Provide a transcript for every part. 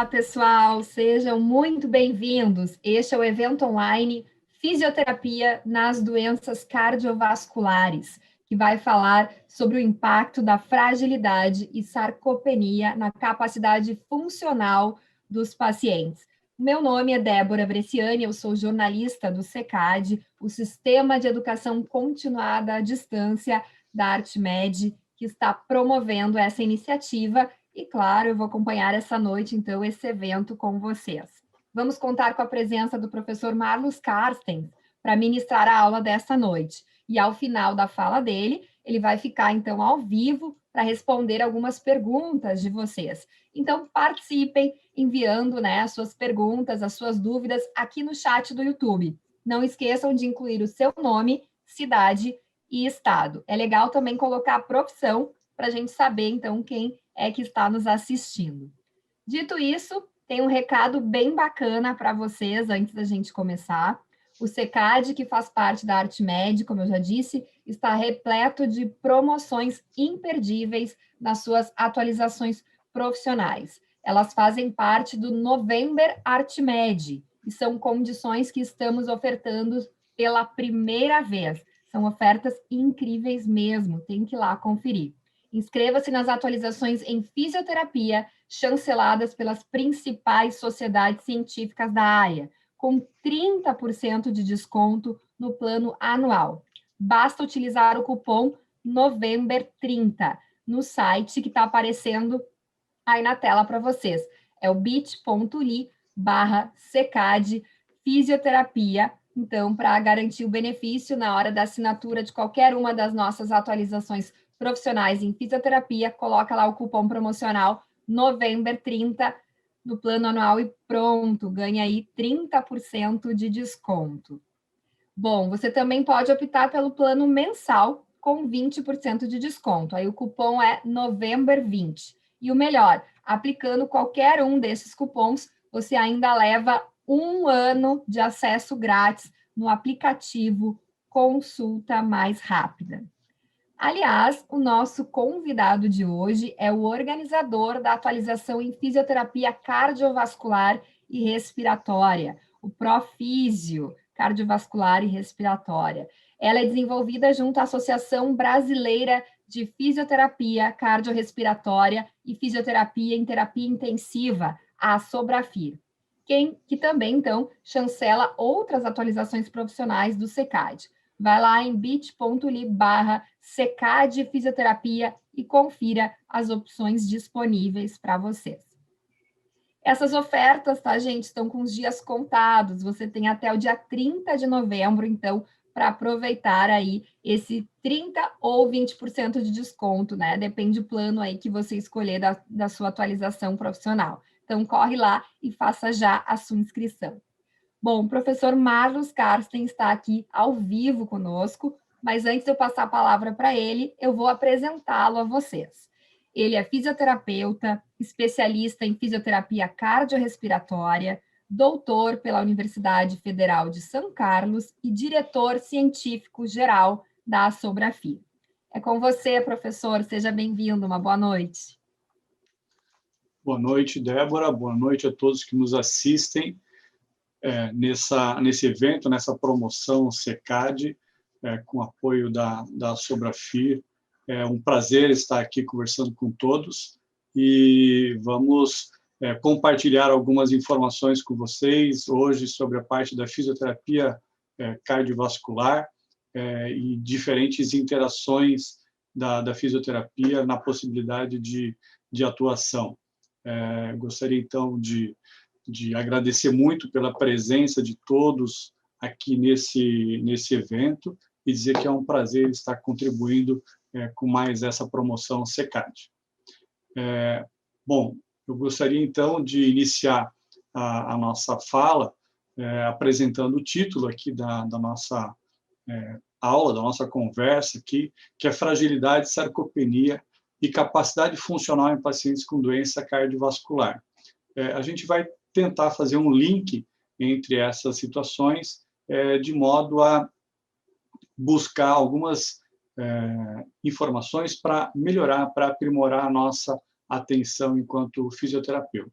Olá, pessoal, sejam muito bem-vindos. Este é o evento online Fisioterapia nas Doenças Cardiovasculares, que vai falar sobre o impacto da fragilidade e sarcopenia na capacidade funcional dos pacientes. Meu nome é Débora Bresciani, eu sou jornalista do SECAD, o Sistema de Educação Continuada à Distância da ArtMed, que está promovendo essa iniciativa. E, claro, eu vou acompanhar essa noite, então, esse evento com vocês. Vamos contar com a presença do professor Marlos Carstens para ministrar a aula dessa noite. E, ao final da fala dele, ele vai ficar, então, ao vivo para responder algumas perguntas de vocês. Então, participem enviando, as suas perguntas, as suas dúvidas aqui no chat do YouTube. Não esqueçam de incluir o seu nome, cidade e estado. É legal também colocar a profissão para a gente saber, então, quem é que está nos assistindo. Dito isso, tem um recado bem bacana para vocês antes da gente começar. O SECAD, que faz parte da ArtMed, como eu já disse, está repleto de promoções imperdíveis nas suas atualizações profissionais. Elas fazem parte do November ArtMed e são condições que estamos ofertando pela primeira vez. São ofertas incríveis mesmo, tem que ir lá conferir. Inscreva-se nas atualizações em fisioterapia, chanceladas pelas principais sociedades científicas da área, com 30% de desconto no plano anual. Basta utilizar o cupom November30 no site que está aparecendo aí na tela para vocês. É o bit.ly/secad fisioterapia. Então, para garantir o benefício na hora da assinatura de qualquer uma das nossas atualizações profissionais em fisioterapia, coloca lá o cupom promocional November30 no plano anual e pronto, ganha aí 30% de desconto. Bom, você também pode optar pelo plano mensal com 20% de desconto. Aí o cupom é November20. E o melhor, aplicando qualquer um desses cupons, você ainda leva 1 ano de acesso grátis no aplicativo Consulta Mais Rápida. Aliás, o nosso convidado de hoje é o organizador da atualização em fisioterapia cardiovascular e respiratória, o Profísio Cardiovascular e Respiratória. Ela é desenvolvida junto à Associação Brasileira de Fisioterapia Cardiorrespiratória e Fisioterapia em Terapia Intensiva, a Sobrafir, que também, então, chancela outras atualizações profissionais do SECAD. Vai lá em bit.ly/secad fisioterapia e confira as opções disponíveis para vocês. Essas ofertas, tá, gente, estão com os dias contados. Você tem até o dia 30 de novembro, então, para aproveitar aí esse 30% ou 20% de desconto, né? Depende do plano aí que você escolher da sua atualização profissional. Então, corre lá e faça já a sua inscrição. Bom, o professor Marlos Carsten está aqui ao vivo conosco, mas antes de eu passar a palavra para ele, eu vou apresentá-lo a vocês. Ele é fisioterapeuta, especialista em fisioterapia cardiorrespiratória, doutor pela Universidade Federal de São Carlos e diretor científico-geral da Sobrafir. É com você, professor, seja bem-vindo, uma boa noite. Boa noite, Débora, boa noite a todos que nos assistem. Nesse evento, nessa promoção SECAD, com apoio da Sobrafir. É um prazer estar aqui conversando com todos e vamos compartilhar algumas informações com vocês hoje sobre a parte da fisioterapia cardiovascular e diferentes interações da fisioterapia na possibilidade de atuação. Gostaria, então, de agradecer muito pela presença de todos aqui nesse evento e dizer que é um prazer estar contribuindo com mais essa promoção SECAD. Bom, eu gostaria, então, de iniciar a nossa fala apresentando o título aqui da nossa aula, da nossa conversa aqui, que é Fragilidade, Sarcopenia e Capacidade Funcional em Pacientes com Doença Cardiovascular. A gente vai tentar fazer um link entre essas situações, de modo a buscar algumas informações para melhorar, para aprimorar a nossa atenção enquanto fisioterapeuta.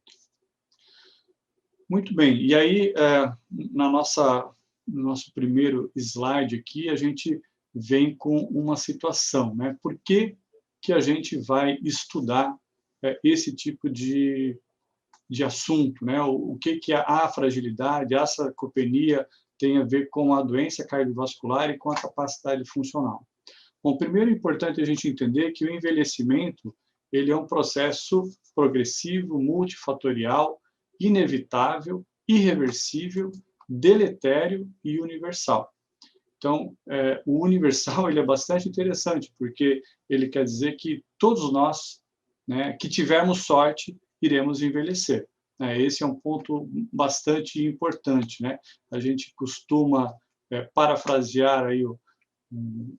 Muito bem. E aí, no nosso primeiro slide aqui, a gente vem com uma situação, né? Por que a gente vai estudar esse tipo de assunto, né? O que a fragilidade, a sarcopenia tem a ver com a doença cardiovascular e com a capacidade funcional? Bom, primeiro é importante a gente entender que o envelhecimento ele é um processo progressivo, multifatorial, inevitável, irreversível, deletério e universal. Então, o universal ele é bastante interessante, porque ele quer dizer que todos nós, né, que tivermos sorte, iremos envelhecer. Esse é um ponto bastante importante, né? A gente costuma parafrasear aí o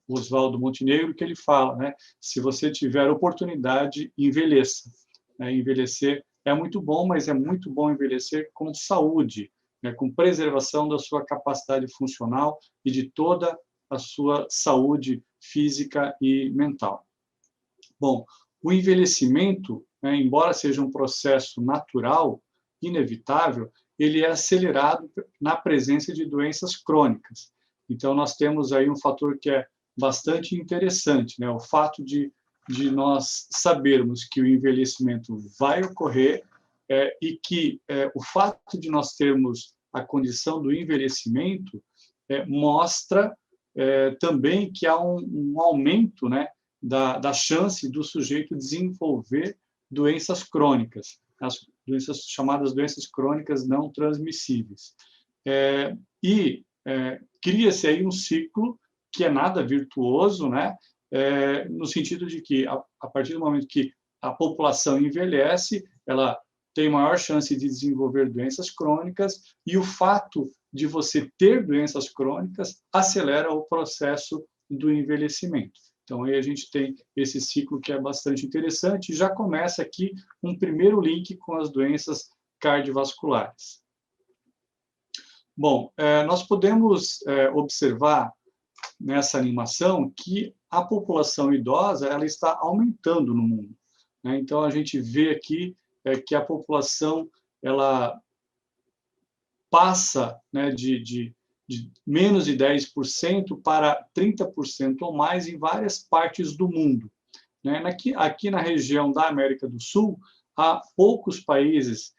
Oswaldo Montenegro, que ele fala, né? Se você tiver oportunidade, envelheça. Envelhecer é muito bom, mas é muito bom envelhecer com saúde, né? Com preservação da sua capacidade funcional e de toda a sua saúde física e mental. Bom, o envelhecimento, né, embora seja um processo natural, inevitável, ele é acelerado na presença de doenças crônicas. Então, nós temos aí um fator que é bastante interessante, né? O fato de nós sabermos que o envelhecimento vai ocorrer e que o fato de nós termos a condição do envelhecimento mostra também que há um aumento, né, da chance do sujeito desenvolver doenças crônicas, as doenças chamadas doenças crônicas não transmissíveis. Cria-se aí um ciclo que é nada virtuoso, né? No sentido de que, a partir do momento que a população envelhece, ela tem maior chance de desenvolver doenças crônicas, e o fato de você ter doenças crônicas acelera o processo do envelhecimento. Então, aí a gente tem esse ciclo que é bastante interessante, e já começa aqui um primeiro link com as doenças cardiovasculares. Bom, nós podemos observar nessa animação que a população idosa ela está aumentando no mundo, né? Então, a gente vê aqui que a população ela passa, né, de menos de 10% para 30% ou mais em várias partes do mundo, né? Aqui na região da América do Sul, há poucos países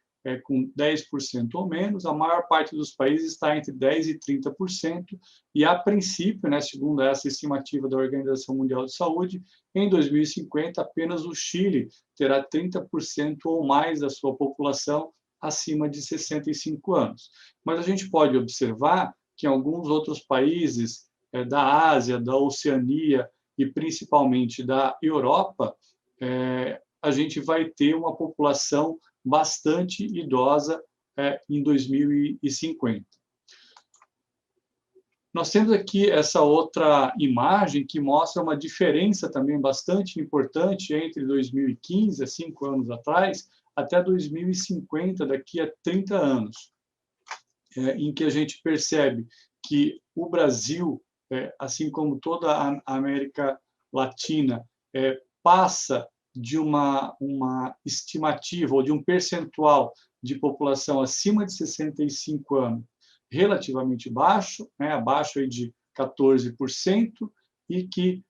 com 10% ou menos, a maior parte dos países está entre 10% e 30%, e a princípio, né, segundo essa estimativa da Organização Mundial de Saúde, em 2050 apenas o Chile terá 30% ou mais da sua população acima de 65 anos. Mas a gente pode observar que em alguns outros países da Ásia, da Oceania e principalmente da Europa, a gente vai ter uma população bastante idosa em 2050. Nós temos aqui essa outra imagem que mostra uma diferença também bastante importante entre 2015, há 5 anos atrás, até 2050, daqui a 30 anos, em que a gente percebe que o Brasil, assim como toda a América Latina, passa de uma estimativa ou de um percentual de população acima de 65 anos relativamente baixo, né, abaixo aí de 14%, e que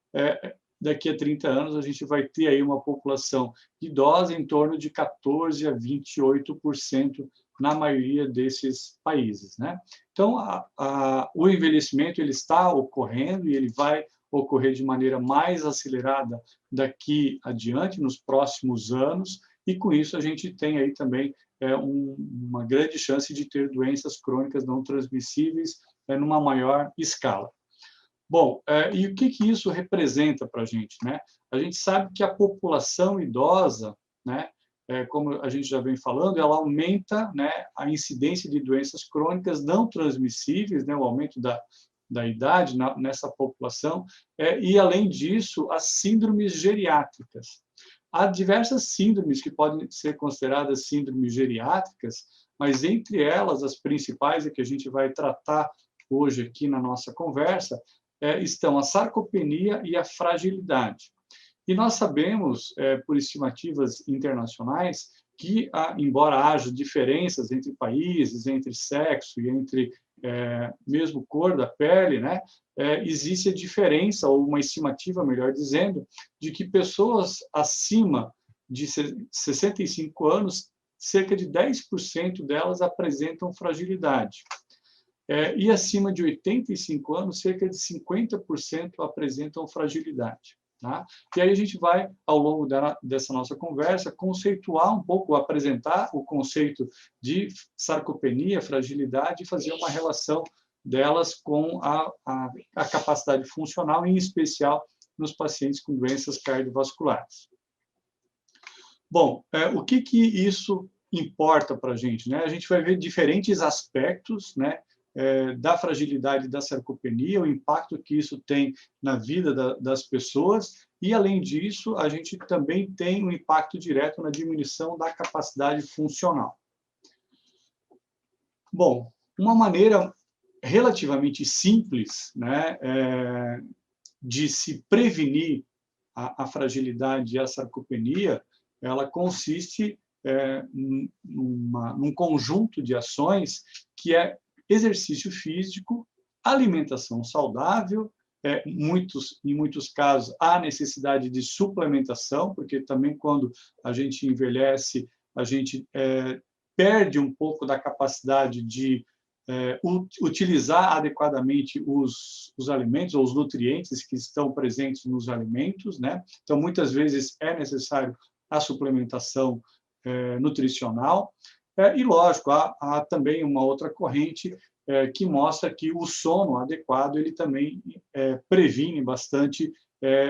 daqui a 30 anos a gente vai ter aí uma população idosa em torno de 14% a 28% na maioria desses países, né? Então, o envelhecimento ele está ocorrendo e ele vai ocorrer de maneira mais acelerada daqui adiante, nos próximos anos, e com isso a gente tem aí também uma grande chance de ter doenças crônicas não transmissíveis numa maior escala. Bom, e o que isso representa para a gente, né? A gente sabe que a população idosa, né, como a gente já vem falando, ela aumenta, né, a incidência de doenças crônicas não transmissíveis, né, o aumento da idade nessa população, e, além disso, as síndromes geriátricas. Há diversas síndromes que podem ser consideradas síndromes geriátricas, mas entre elas, as principais que a gente vai tratar hoje aqui na nossa conversa, estão a sarcopenia e a fragilidade. E nós sabemos, por estimativas internacionais, que, embora haja diferenças entre países, entre sexo e entre mesmo cor da pele, né, existe a diferença, ou uma estimativa, melhor dizendo, de que pessoas acima de 65 anos, cerca de 10% delas apresentam fragilidade. E acima de 85 anos, cerca de 50% apresentam fragilidade. Tá? E aí a gente vai, ao longo dessa nossa conversa, conceituar um pouco, apresentar o conceito de sarcopenia, fragilidade, e fazer uma relação delas com a capacidade funcional, em especial nos pacientes com doenças cardiovasculares. Bom, o que isso importa para a gente, né? A gente vai ver diferentes aspectos, né, da fragilidade da sarcopenia, o impacto que isso tem na vida das pessoas, e, além disso, a gente também tem um impacto direto na diminuição da capacidade funcional. Bom, uma maneira relativamente simples, né, de se prevenir a fragilidade e a sarcopenia, ela consiste num conjunto de ações que é exercício físico, alimentação saudável, em muitos casos, há necessidade de suplementação, porque também quando a gente envelhece, a gente perde um pouco da capacidade de utilizar adequadamente os alimentos, ou os nutrientes que estão presentes nos alimentos, né? Então, muitas vezes é necessário a suplementação nutricional. E, lógico, há também uma outra corrente que mostra que o sono adequado ele também previne bastante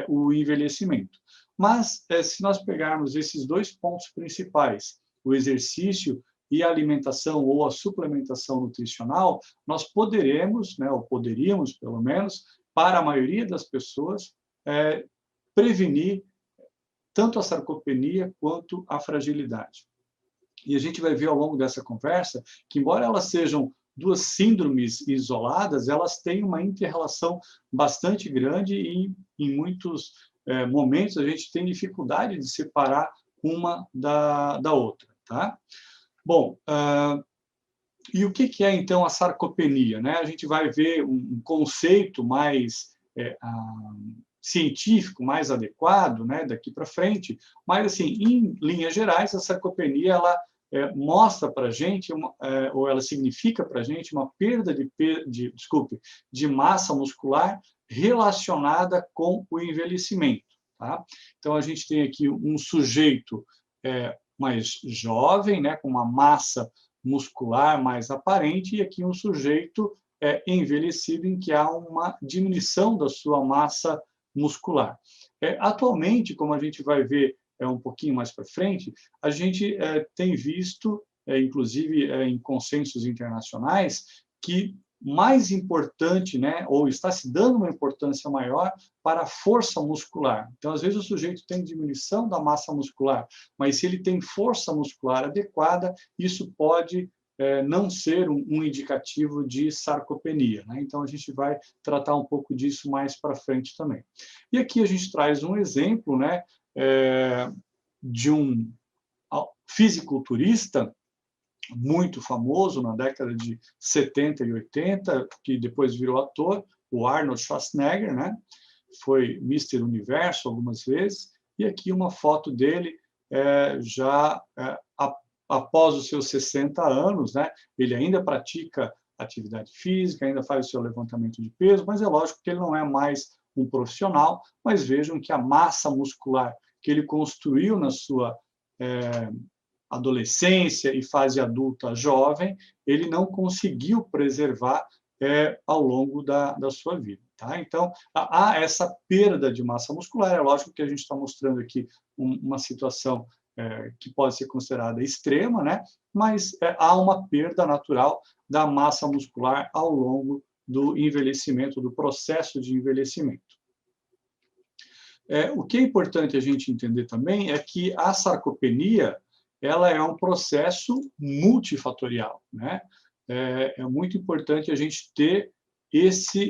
o envelhecimento. Mas, se nós pegarmos esses dois pontos principais, o exercício e a alimentação ou a suplementação nutricional, nós poderemos, né, ou poderíamos, pelo menos, para a maioria das pessoas, prevenir tanto a sarcopenia quanto a fragilidade. E a gente vai ver ao longo dessa conversa que, embora elas sejam duas síndromes isoladas, elas têm uma inter-relação bastante grande e, em muitos momentos, a gente tem dificuldade de separar uma da outra. Tá? Bom, e o que é, então, a sarcopenia? Né? A gente vai ver um conceito mais científico, mais adequado, né, daqui para frente, mas, assim, em linhas gerais, a sarcopenia, ela mostra para a gente, ou ela significa para a gente uma perda de massa muscular relacionada com o envelhecimento. Tá? Então, a gente tem aqui um sujeito mais jovem, né, com uma massa muscular mais aparente, e aqui um sujeito envelhecido em que há uma diminuição da sua massa muscular. Atualmente, como a gente vai ver um pouquinho mais para frente, a gente tem visto, inclusive em consensos internacionais, que mais importante, né, ou está se dando uma importância maior para a força muscular. Então, às vezes, o sujeito tem diminuição da massa muscular, mas se ele tem força muscular adequada, isso pode não ser um indicativo de sarcopenia. Né? Então, a gente vai tratar um pouco disso mais para frente também. E aqui a gente traz um exemplo, né, de um fisiculturista muito famoso na década de 70 e 80, que depois virou ator, o Arnold Schwarzenegger, né? Foi Mr. Universo algumas vezes, e aqui uma foto dele já após os seus 60 anos, né? Ele ainda pratica atividade física, ainda faz o seu levantamento de peso, mas é lógico que ele não é mais um profissional, mas vejam que a massa muscular que ele construiu na sua adolescência e fase adulta jovem, ele não conseguiu preservar ao longo da sua vida. Tá? Então, há essa perda de massa muscular. É lógico que a gente está mostrando aqui uma situação que pode ser considerada extrema, né? Mas há uma perda natural da massa muscular ao longo do envelhecimento, do processo de envelhecimento. O que é importante a gente entender também é que a sarcopenia ela é um processo multifatorial, né? É muito importante a gente ter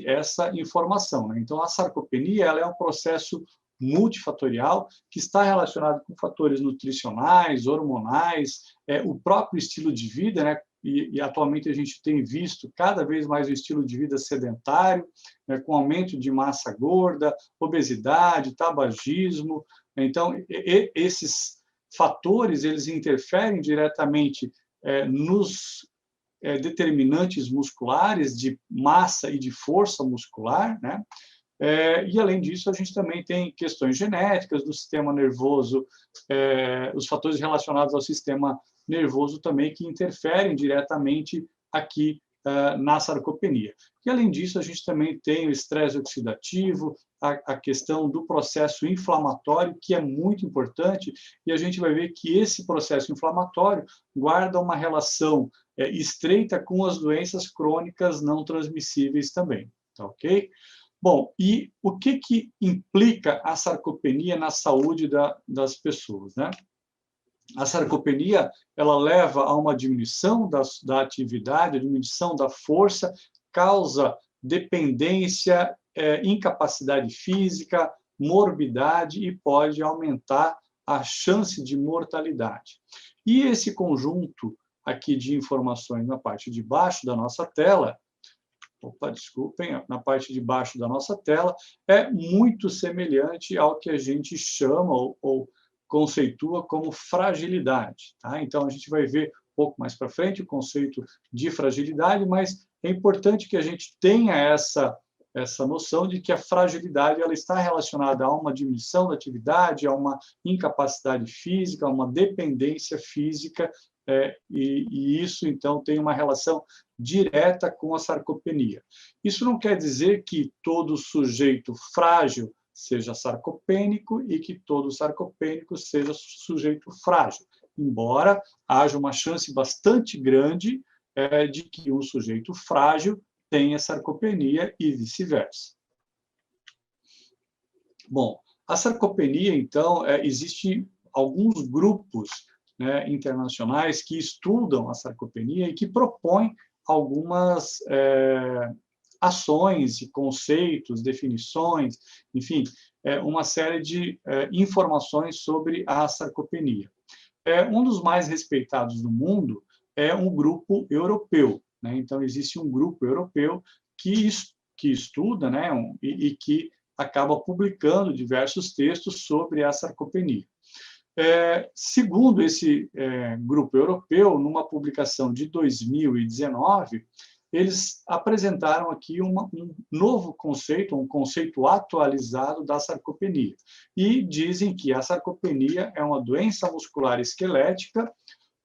essa informação, né? Então, a sarcopenia ela é um processo multifatorial, que está relacionado com fatores nutricionais, hormonais, o próprio estilo de vida, né? E atualmente a gente tem visto cada vez mais o estilo de vida sedentário, né, com aumento de massa gorda, obesidade, tabagismo. Então, esses fatores, eles interferem diretamente nos determinantes musculares de massa e de força muscular, né? E, além disso, a gente também tem questões genéticas do sistema nervoso, os fatores relacionados ao sistema nervoso também, que interferem diretamente aqui na sarcopenia. E, além disso, a gente também tem o estresse oxidativo, a questão do processo inflamatório, que é muito importante, e a gente vai ver que esse processo inflamatório guarda uma relação estreita com as doenças crônicas não transmissíveis também, tá ok? Bom, e o que implica a sarcopenia na saúde das pessoas, né? A sarcopenia, ela leva a uma diminuição da atividade, diminuição da força, causa dependência, incapacidade física, morbidade e pode aumentar a chance de mortalidade. E esse conjunto aqui de informações na parte de baixo da nossa tela, desculpem, na parte de baixo da nossa tela, é muito semelhante ao que a gente chama ou conceitua como fragilidade, tá? Então, a gente vai ver um pouco mais para frente o conceito de fragilidade, mas é importante que a gente tenha essa noção de que a fragilidade ela está relacionada a uma diminuição da atividade, a uma incapacidade física, a uma dependência física, e isso, então, tem uma relação direta com a sarcopenia. Isso não quer dizer que todo sujeito frágil seja sarcopênico e que todo sarcopênico seja sujeito frágil, embora haja uma chance bastante grande de que um sujeito frágil tenha sarcopenia e vice-versa. Bom, a sarcopenia, então, existem alguns grupos, né, internacionais que estudam a sarcopenia e que propõem algumas ações e conceitos, definições, enfim, uma série de informações sobre a sarcopenia. Um dos mais respeitados no mundo é um grupo europeu, né? Então, existe um grupo europeu que estuda, né, e que acaba publicando diversos textos sobre a sarcopenia. Segundo esse grupo europeu, numa publicação de 2019, eles apresentaram aqui um novo conceito, um conceito atualizado da sarcopenia. E dizem que a sarcopenia é uma doença muscular esquelética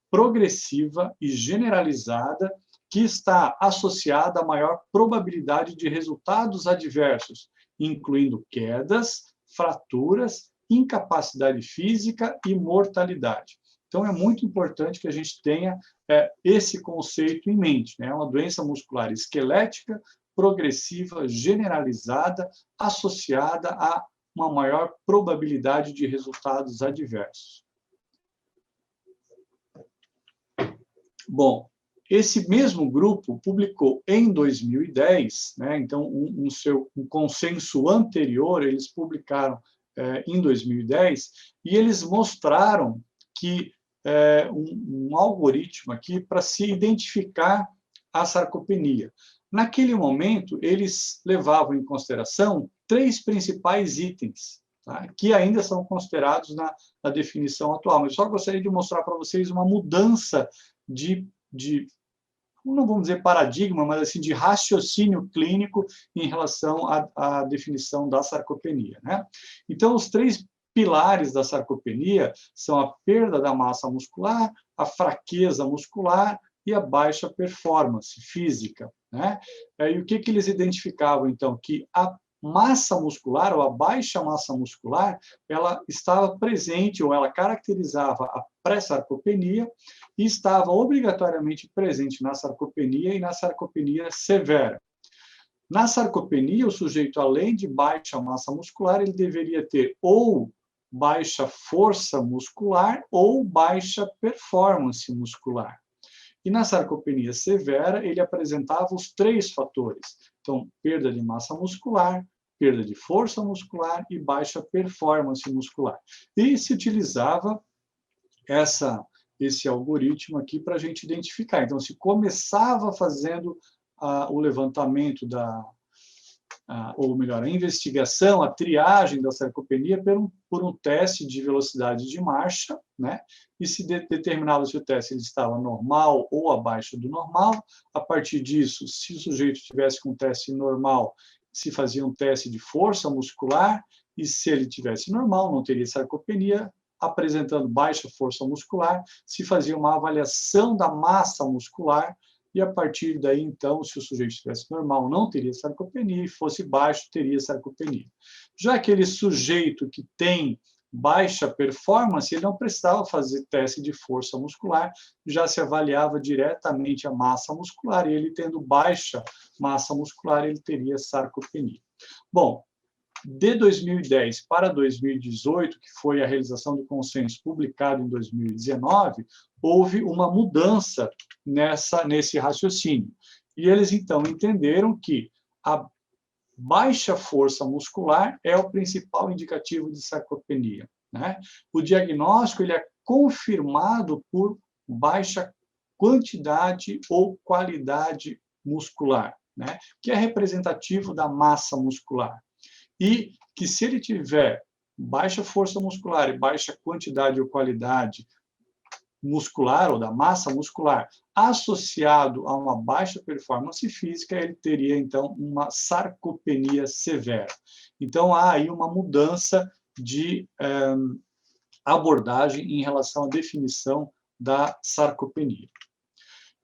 progressiva e generalizada que está associada a maior probabilidade de resultados adversos, incluindo quedas, fraturas, incapacidade física e mortalidade. Então, é muito importante que a gente tenha esse conceito em mente, né? É uma doença muscular esquelética, progressiva, generalizada, associada a uma maior probabilidade de resultados adversos. Bom, esse mesmo grupo publicou em 2010, né? Então, um consenso anterior, eles publicaram em 2010, e eles mostraram que um algoritmo aqui para se identificar a sarcopenia. Naquele momento, eles levavam em consideração 3 principais itens, tá, que ainda são considerados na definição atual. Mas só gostaria de mostrar para vocês uma mudança de não vamos dizer paradigma, mas assim, de raciocínio clínico em relação à definição da sarcopenia, né? Então, os 3 pilares da sarcopenia são a perda da massa muscular, a fraqueza muscular e a baixa performance física, né? E o que eles identificavam, então? Que a massa muscular, ou a baixa massa muscular, ela estava presente, ou ela caracterizava a pré-sarcopenia, e estava obrigatoriamente presente na sarcopenia e na sarcopenia severa. Na sarcopenia, o sujeito, além de baixa massa muscular, ele deveria ter ou baixa força muscular ou baixa performance muscular. E na sarcopenia severa, ele apresentava os 3 fatores. Então, perda de massa muscular, perda de força muscular e baixa performance muscular. E se utilizava esse algoritmo aqui para a gente identificar. Então, se começava fazendo o levantamento ou melhor, a investigação, a triagem da sarcopenia por um teste de velocidade de marcha, né? E se determinava se o teste ele estava normal ou abaixo do normal. A partir disso, se o sujeito estivesse com um teste normal, se fazia um teste de força muscular, e se ele tivesse normal, não teria sarcopenia. Apresentando baixa força muscular, se fazia uma avaliação da massa muscular, e a partir daí, então, se o sujeito estivesse normal, não teria sarcopenia, e fosse baixo, teria sarcopenia. Já aquele sujeito que tem baixa performance, ele não precisava fazer teste de força muscular, já se avaliava diretamente a massa muscular, e ele tendo baixa massa muscular, ele teria sarcopenia. Bom, de 2010 para 2018, que foi a realização do consenso publicado em 2019, houve uma mudança nesse raciocínio. E eles, então, entenderam que a baixa força muscular é o principal indicativo de sarcopenia, né? O diagnóstico ele é confirmado por baixa quantidade ou qualidade muscular, né? Que é representativo da massa muscular. E que se ele tiver baixa força muscular e baixa quantidade ou qualidade muscular ou da massa muscular associado a uma baixa performance física, ele teria, então, uma sarcopenia severa. Então, há aí uma mudança de abordagem em relação à definição da sarcopenia.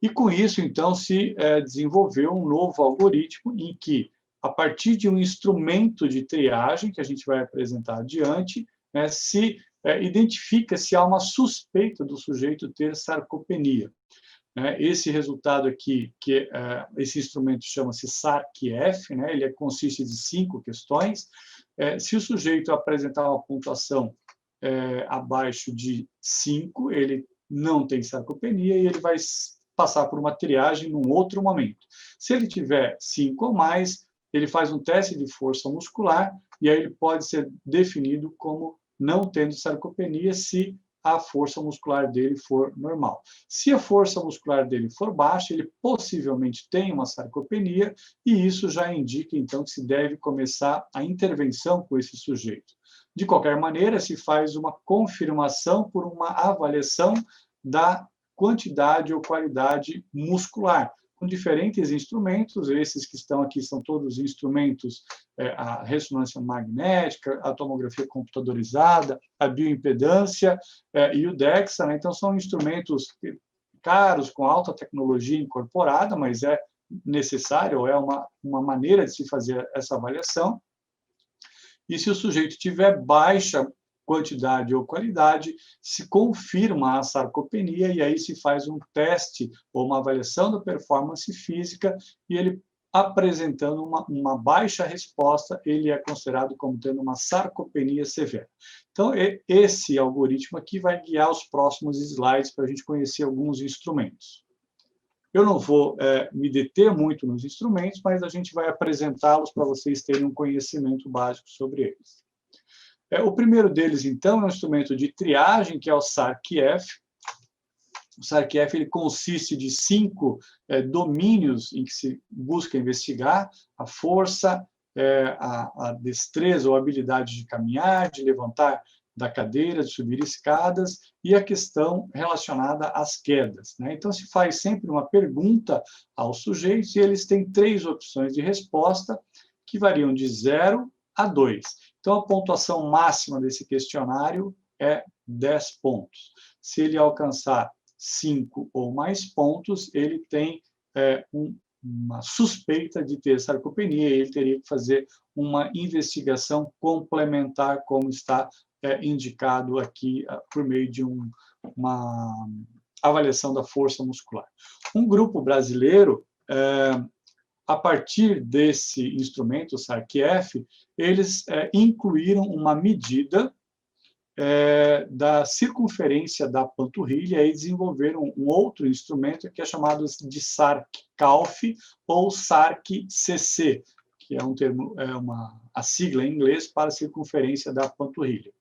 E com isso, então, se desenvolveu um novo algoritmo em que, a partir de um instrumento de triagem, que a gente vai apresentar adiante, né, se identifica se há uma suspeita do sujeito ter sarcopenia. Esse resultado aqui, esse instrumento chama-se SARC-F, né, ele consiste de 5 questões. Se o sujeito apresentar uma pontuação abaixo de 5, ele não tem sarcopenia e ele vai passar por uma triagem num outro momento. Se ele tiver 5 ou mais, ele faz um teste de força muscular e aí ele pode ser definido como não tendo sarcopenia se a força muscular dele for normal. Se a força muscular dele for baixa, ele possivelmente tem uma sarcopenia e isso já indica, então, que se deve começar a intervenção com esse sujeito. De qualquer maneira, se faz uma confirmação por uma avaliação da quantidade ou qualidade muscular, com diferentes instrumentos. Esses que estão aqui são todos instrumentos, a ressonância magnética, a tomografia computadorizada, a bioimpedância e o DEXA, né? Então, são instrumentos caros, com alta tecnologia incorporada, mas é necessário, ou é uma maneira de se fazer essa avaliação. E se o sujeito tiver baixa quantidade ou qualidade, se confirma a sarcopenia e aí se faz um teste ou uma avaliação da performance física e ele apresentando uma baixa resposta, ele é considerado como tendo uma sarcopenia severa. Então, esse algoritmo aqui vai guiar os próximos slides para a gente conhecer alguns instrumentos. Eu não vou me deter muito nos instrumentos, mas a gente vai apresentá-los para vocês terem um conhecimento básico sobre eles. O primeiro deles, então, é um instrumento de triagem, que é o SARC-F. O SARC-F ele consiste de 5 domínios em que se busca investigar a força, a destreza ou habilidade de caminhar, de levantar da cadeira, de subir escadas, e a questão relacionada às quedas, né? Então, se faz sempre uma pergunta aos sujeitos, e eles têm 3 opções de resposta, que variam de 0 a 2. Então, a pontuação máxima desse questionário é 10 pontos. Se ele alcançar 5 ou mais pontos, ele tem uma suspeita de ter sarcopenia, e ele teria que fazer uma investigação complementar, como está indicado aqui por meio de uma avaliação da força muscular. Um grupo brasileiro, a partir desse instrumento, o SARC-F, eles incluíram uma medida da circunferência da panturrilha e desenvolveram um outro instrumento que é chamado de SARC-CALF ou SARC-CC, que é um termo, a sigla em inglês para circunferência da panturrilha.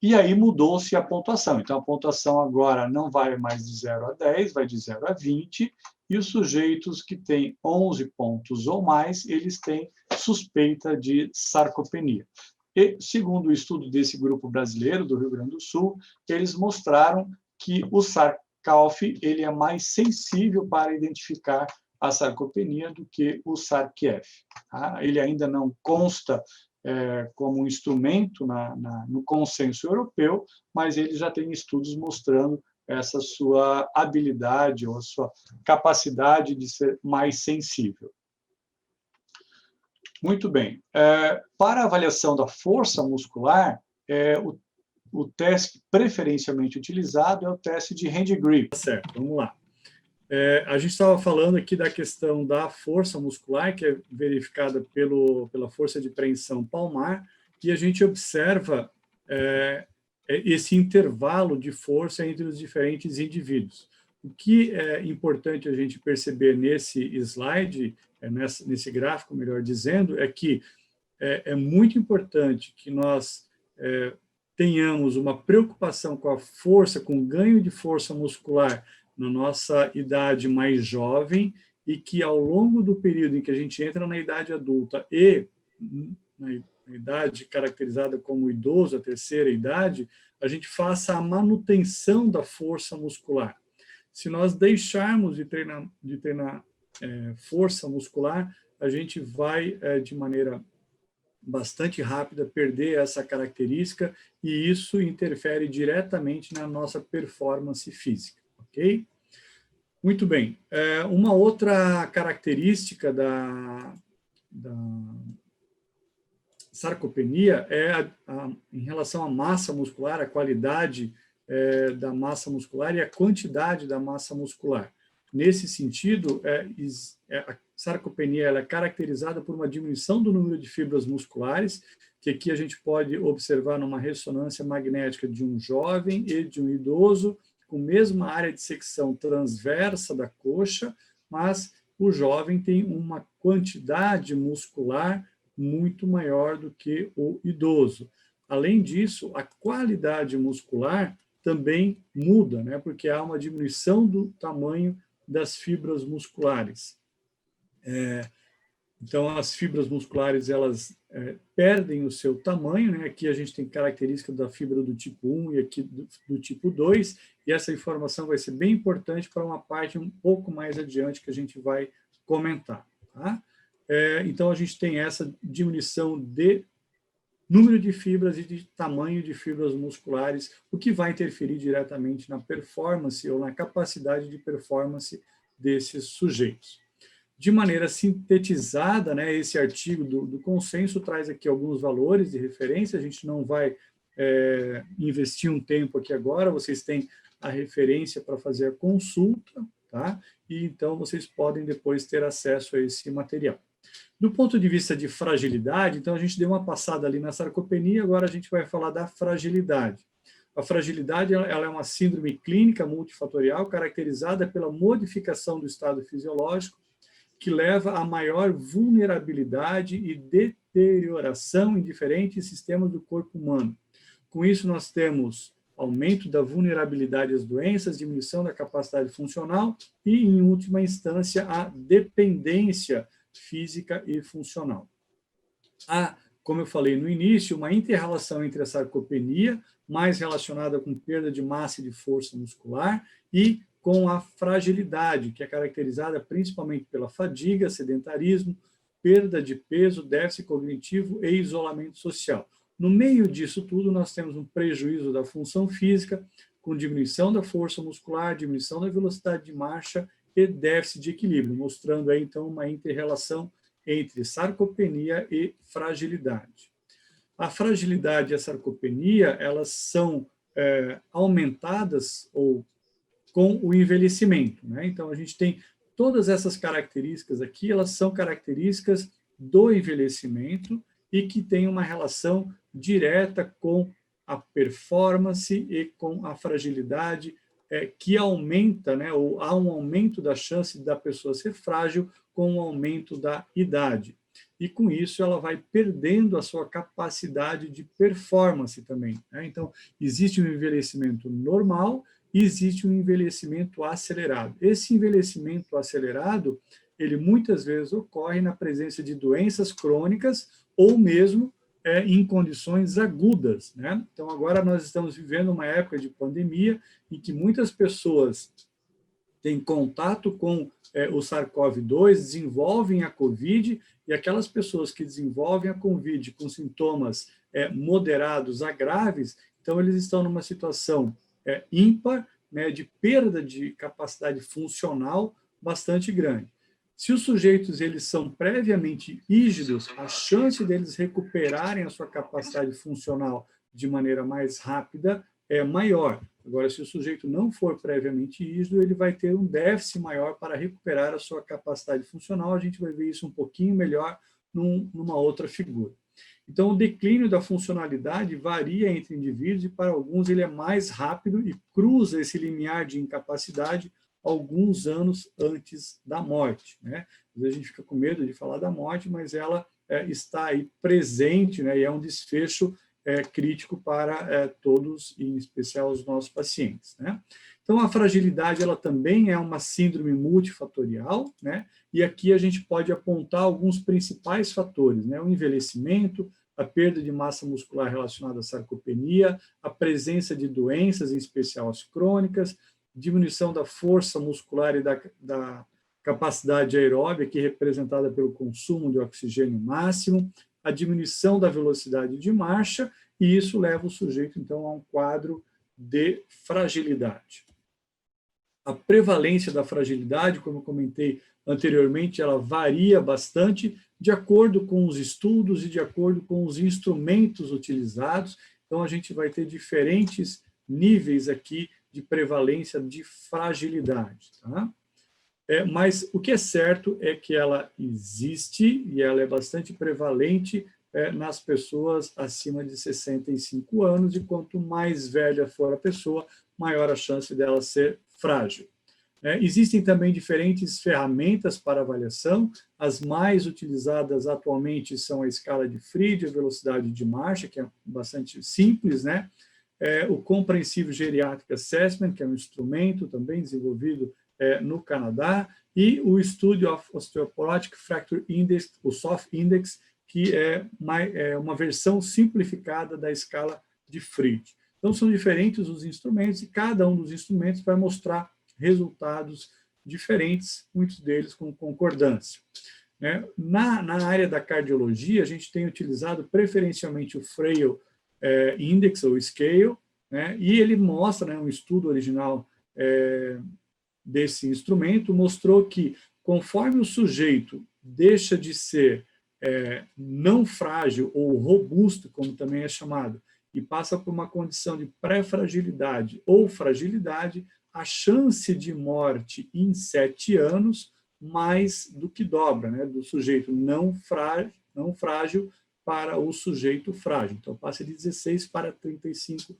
E aí mudou-se a pontuação. Então, a pontuação agora não vai mais de 0 a 10, vai de 0 a 20, e os sujeitos que têm 11 pontos ou mais, eles têm suspeita de sarcopenia. E, segundo o estudo desse grupo brasileiro, do Rio Grande do Sul, eles mostraram que o SARC-CalF ele é mais sensível para identificar a sarcopenia do que o SARC-F. Tá? Ele ainda não consta como um instrumento no consenso europeu, mas ele já tem estudos mostrando essa sua habilidade ou a sua capacidade de ser mais sensível. Muito bem. Para a avaliação da força muscular, o teste preferencialmente utilizado é o teste de hand grip. Certo, vamos lá. A gente estava falando aqui da questão da força muscular, que é verificada pela força de preensão palmar, e a gente observa esse intervalo de força entre os diferentes indivíduos. O que é importante a gente perceber nesse slide, nesse gráfico, melhor dizendo, é que é muito importante que nós tenhamos uma preocupação com a força, com o ganho de força muscular na nossa idade mais jovem, e que ao longo do período em que a gente entra na idade adulta e na idade caracterizada como idoso, a terceira idade, a gente faça a manutenção da força muscular. Se nós deixarmos de treinar força muscular, a gente vai, de maneira bastante rápida, perder essa característica, e isso interfere diretamente na nossa performance física. Ok? Muito bem. Uma outra característica da sarcopenia em relação à massa muscular, a qualidade da massa muscular e a quantidade da massa muscular. Nesse sentido, a sarcopenia ela é caracterizada por uma diminuição do número de fibras musculares, que aqui a gente pode observar numa ressonância magnética de um jovem e de um idoso, com a mesma área de secção transversa da coxa, mas o jovem tem uma quantidade muscular muito maior do que o idoso. Além disso, a qualidade muscular também muda, né? Porque há uma diminuição do tamanho das fibras musculares. Então, as fibras musculares, elas perdem o seu tamanho, né? Aqui a gente tem característica da fibra do tipo 1 e aqui do tipo 2, e essa informação vai ser bem importante para uma parte um pouco mais adiante que a gente vai comentar. Tá? Então, a gente tem essa diminuição de número de fibras e de tamanho de fibras musculares, o que vai interferir diretamente na performance ou na capacidade de performance desses sujeitos. De maneira sintetizada, né, esse artigo do consenso traz aqui alguns valores de referência, a gente não vai investir um tempo aqui agora, vocês têm a referência para fazer a consulta, tá? E então vocês podem depois ter acesso a esse material. Do ponto de vista de fragilidade, então a gente deu uma passada ali na sarcopenia, agora a gente vai falar da fragilidade. A fragilidade ela é uma síndrome clínica multifatorial caracterizada pela modificação do estado fisiológico, que leva a maior vulnerabilidade e deterioração em diferentes sistemas do corpo humano. Com isso, nós temos aumento da vulnerabilidade às doenças, diminuição da capacidade funcional e, em última instância, a dependência física e funcional. Há, como eu falei no início, uma inter-relação entre a sarcopenia, mais relacionada com perda de massa e de força muscular, e com a fragilidade, que é caracterizada principalmente pela fadiga, sedentarismo, perda de peso, déficit cognitivo e isolamento social. No meio disso tudo, nós temos um prejuízo da função física, com diminuição da força muscular, diminuição da velocidade de marcha e déficit de equilíbrio, mostrando aí, então, uma inter-relação entre sarcopenia e fragilidade. A fragilidade e a sarcopenia, elas são aumentadas ou com o envelhecimento, né? Então, a gente tem todas essas características aqui, elas são características do envelhecimento e que têm uma relação direta com a performance e com a fragilidade, que aumenta, né? Ou há um aumento da chance da pessoa ser frágil com o aumento da idade. E, com isso, ela vai perdendo a sua capacidade de performance também, né? Então, existe um envelhecimento normal e existe um envelhecimento acelerado. Esse envelhecimento acelerado, ele muitas vezes ocorre na presença de doenças crônicas ou mesmo em condições agudas, né? Então, agora nós estamos vivendo uma época de pandemia em que muitas pessoas têm contato com o SARS-CoV-2, desenvolvem a COVID, e aquelas pessoas que desenvolvem a COVID com sintomas moderados a graves, então eles estão numa situação ímpar, né, de perda de capacidade funcional bastante grande. Se os sujeitos eles são previamente rígidos, a chance deles recuperarem a sua capacidade funcional de maneira mais rápida é maior. Agora, se o sujeito não for previamente rígido, ele vai ter um déficit maior para recuperar a sua capacidade funcional. A gente vai ver isso um pouquinho melhor numa outra figura. Então, o declínio da funcionalidade varia entre indivíduos e, para alguns, ele é mais rápido e cruza esse limiar de incapacidade alguns anos antes da morte, né? Às vezes a gente fica com medo de falar da morte, mas ela está aí presente, né? E é um desfecho crítico para todos, em especial os nossos pacientes, né? Então, a fragilidade ela também é uma síndrome multifatorial, né? E aqui a gente pode apontar alguns principais fatores, né? O envelhecimento, a perda de massa muscular relacionada à sarcopenia, a presença de doenças, em especial as crônicas, diminuição da força muscular e da capacidade aeróbica, aqui representada pelo consumo de oxigênio máximo, a diminuição da velocidade de marcha, e isso leva o sujeito, então, a um quadro de fragilidade. A prevalência da fragilidade, como eu comentei anteriormente, ela varia bastante de acordo com os estudos e de acordo com os instrumentos utilizados. Então, a gente vai ter diferentes níveis aqui de prevalência de fragilidade, tá? Mas o que é certo é que ela existe e ela é bastante prevalente nas pessoas acima de 65 anos, e quanto mais velha for a pessoa, maior a chance dela ser frágil. Existem também diferentes ferramentas para avaliação. As mais utilizadas atualmente são a escala de Fried, a velocidade de marcha, que é bastante simples, né? O Comprehensive Geriatric Assessment, que é um instrumento também desenvolvido no Canadá, e o Study of Osteoporotic Fracture Index, o SOF Index, que é uma versão simplificada da escala de Fried. Então, são diferentes os instrumentos, e cada um dos instrumentos vai mostrar resultados diferentes, muitos deles com concordância. Na área da cardiologia, a gente tem utilizado preferencialmente o Frail Index, ou Scale, né? E ele mostra, um estudo original desse instrumento, mostrou que conforme o sujeito deixa de ser não frágil ou robusto, como também é chamado, e passa por uma condição de pré-fragilidade ou fragilidade, a chance de morte em 7 anos mais do que dobra, né? Do sujeito não frágil para o sujeito frágil. Então, passa de 16% para 35%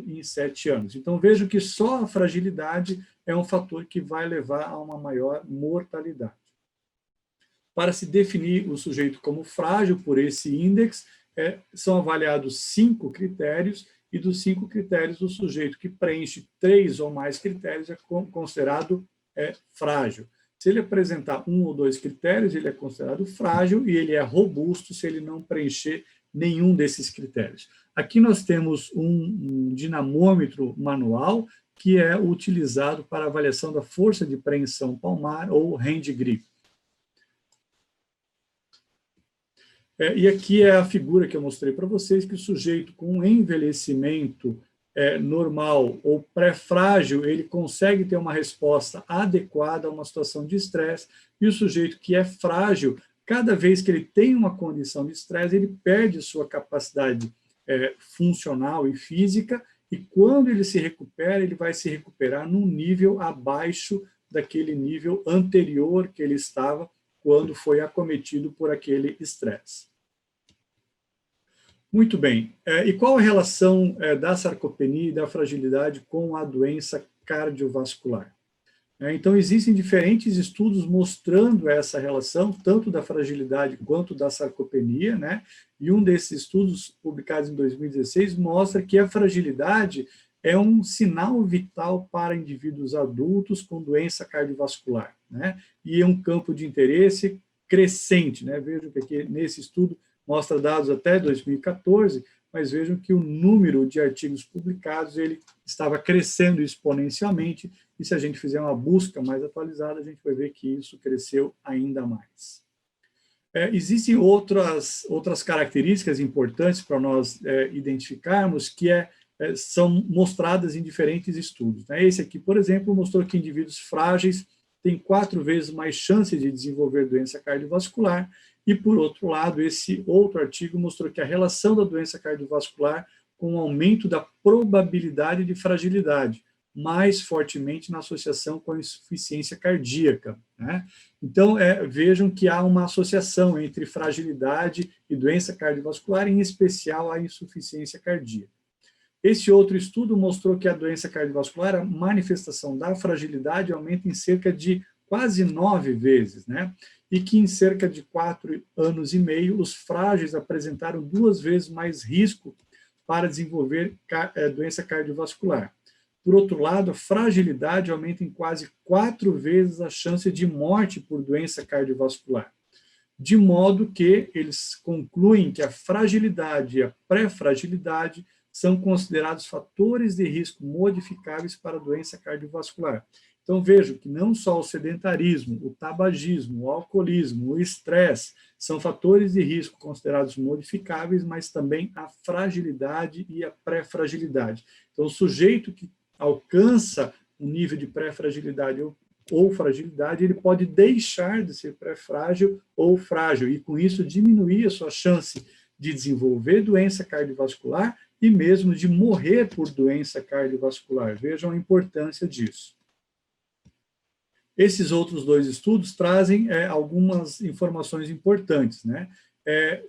em 7 anos. Então, vejo que só a fragilidade é um fator que vai levar a uma maior mortalidade. Para se definir o sujeito como frágil por esse índice, são avaliados 5 critérios, e dos 5 critérios, o sujeito que preenche 3 ou mais critérios é considerado frágil. Se ele apresentar 1 ou 2 critérios, ele é considerado frágil, e ele é robusto se ele não preencher nenhum desses critérios. Aqui nós temos um dinamômetro manual, que é utilizado para avaliação da força de preensão palmar, ou hand grip. E aqui é a figura que eu mostrei para vocês, que o sujeito com envelhecimento normal ou pré-frágil, ele consegue ter uma resposta adequada a uma situação de estresse, e o sujeito que é frágil, cada vez que ele tem uma condição de estresse, ele perde sua capacidade funcional e física, e quando ele se recupera, ele vai se recuperar num nível abaixo daquele nível anterior que ele estava quando foi acometido por aquele estresse. Muito bem. E qual a relação da sarcopenia e da fragilidade com a doença cardiovascular? Então, existem diferentes estudos mostrando essa relação, tanto da fragilidade quanto da sarcopenia, né? E um desses estudos, publicados em 2016, mostra que a fragilidade é um sinal vital para indivíduos adultos com doença cardiovascular, né? E é um campo de interesse crescente, né? Vejam que aqui nesse estudo mostra dados até 2014, mas vejam que o número de artigos publicados ele estava crescendo exponencialmente, e se a gente fizer uma busca mais atualizada, a gente vai ver que isso cresceu ainda mais. Existem outras características importantes para nós identificarmos que são mostradas em diferentes estudos, né? Esse aqui, por exemplo, mostrou que indivíduos frágeis têm 4 vezes mais chance de desenvolver doença cardiovascular, e, por outro lado, esse outro artigo mostrou que a relação da doença cardiovascular com o aumento da probabilidade de fragilidade, mais fortemente na associação com a insuficiência cardíaca, né? Então, vejam que há uma associação entre fragilidade e doença cardiovascular, em especial a insuficiência cardíaca. Esse outro estudo mostrou que a doença cardiovascular, a manifestação da fragilidade, aumenta em cerca de quase 9 vezes, né? E que em cerca de 4 anos e meio, os frágeis apresentaram 2 vezes mais risco para desenvolver doença cardiovascular. Por outro lado, a fragilidade aumenta em quase 4 vezes a chance de morte por doença cardiovascular. De modo que eles concluem que a fragilidade e a pré-fragilidade são considerados fatores de risco modificáveis para a doença cardiovascular. Então, vejo que não só o sedentarismo, o tabagismo, o alcoolismo, o estresse são fatores de risco considerados modificáveis, mas também a fragilidade e a pré-fragilidade. Então, o sujeito que alcança um nível de pré-fragilidade ou fragilidade, ele pode deixar de ser pré-frágil ou frágil, e com isso diminuir a sua chance de desenvolver doença cardiovascular e mesmo de morrer por doença cardiovascular. Vejam a importância disso. Esses outros 2 estudos trazem algumas informações importantes, né?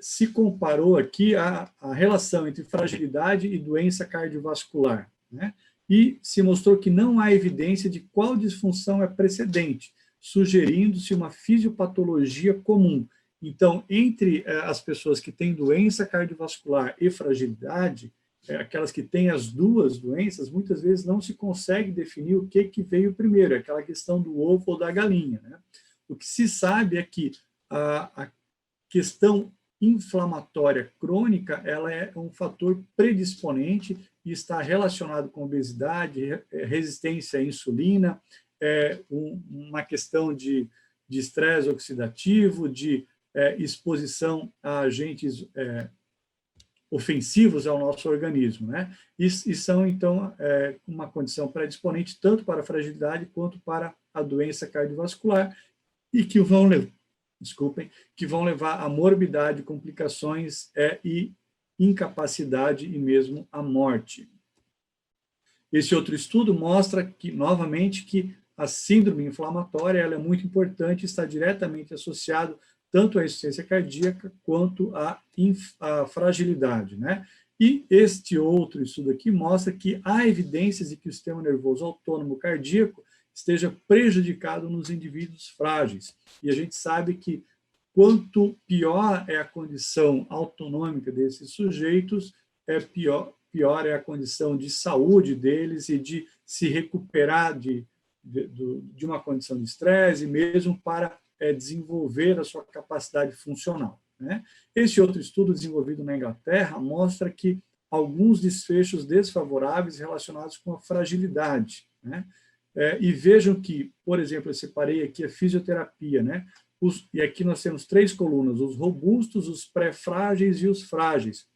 Se comparou aqui a relação entre fragilidade e doença cardiovascular, né? E se mostrou que não há evidência de qual disfunção é precedente, sugerindo-se uma fisiopatologia comum. Então, entre as pessoas que têm doença cardiovascular e fragilidade, aquelas que têm as 2 doenças, muitas vezes não se consegue definir o que veio primeiro, aquela questão do ovo ou da galinha, né? O que se sabe é que a questão inflamatória crônica, ela é um fator predisponente e está relacionado com obesidade, resistência à insulina, uma questão de estresse oxidativo, de exposição a agentes ofensivos ao nosso organismo, né? E são, então, uma condição predisponente tanto para a fragilidade quanto para a doença cardiovascular, e que vão levar a morbidade, complicações e incapacidade e mesmo a morte. Esse outro estudo mostra que, novamente, que a síndrome inflamatória ela é muito importante e está diretamente associado tanto à insuficiência cardíaca quanto à fragilidade, né? E este outro estudo aqui mostra que há evidências de que o sistema nervoso autônomo cardíaco esteja prejudicado nos indivíduos frágeis. E a gente sabe que quanto pior é a condição autonômica desses sujeitos, pior é a condição de saúde deles e de se recuperar de uma condição de estresse, mesmo para desenvolver a sua capacidade funcional, né? Esse outro estudo desenvolvido na Inglaterra mostra que alguns desfechos desfavoráveis relacionados com a fragilidade, né? E vejam que, por exemplo, eu separei aqui a fisioterapia, né? E aqui nós temos 3 colunas, os robustos, os pré-frágeis e os frágeis.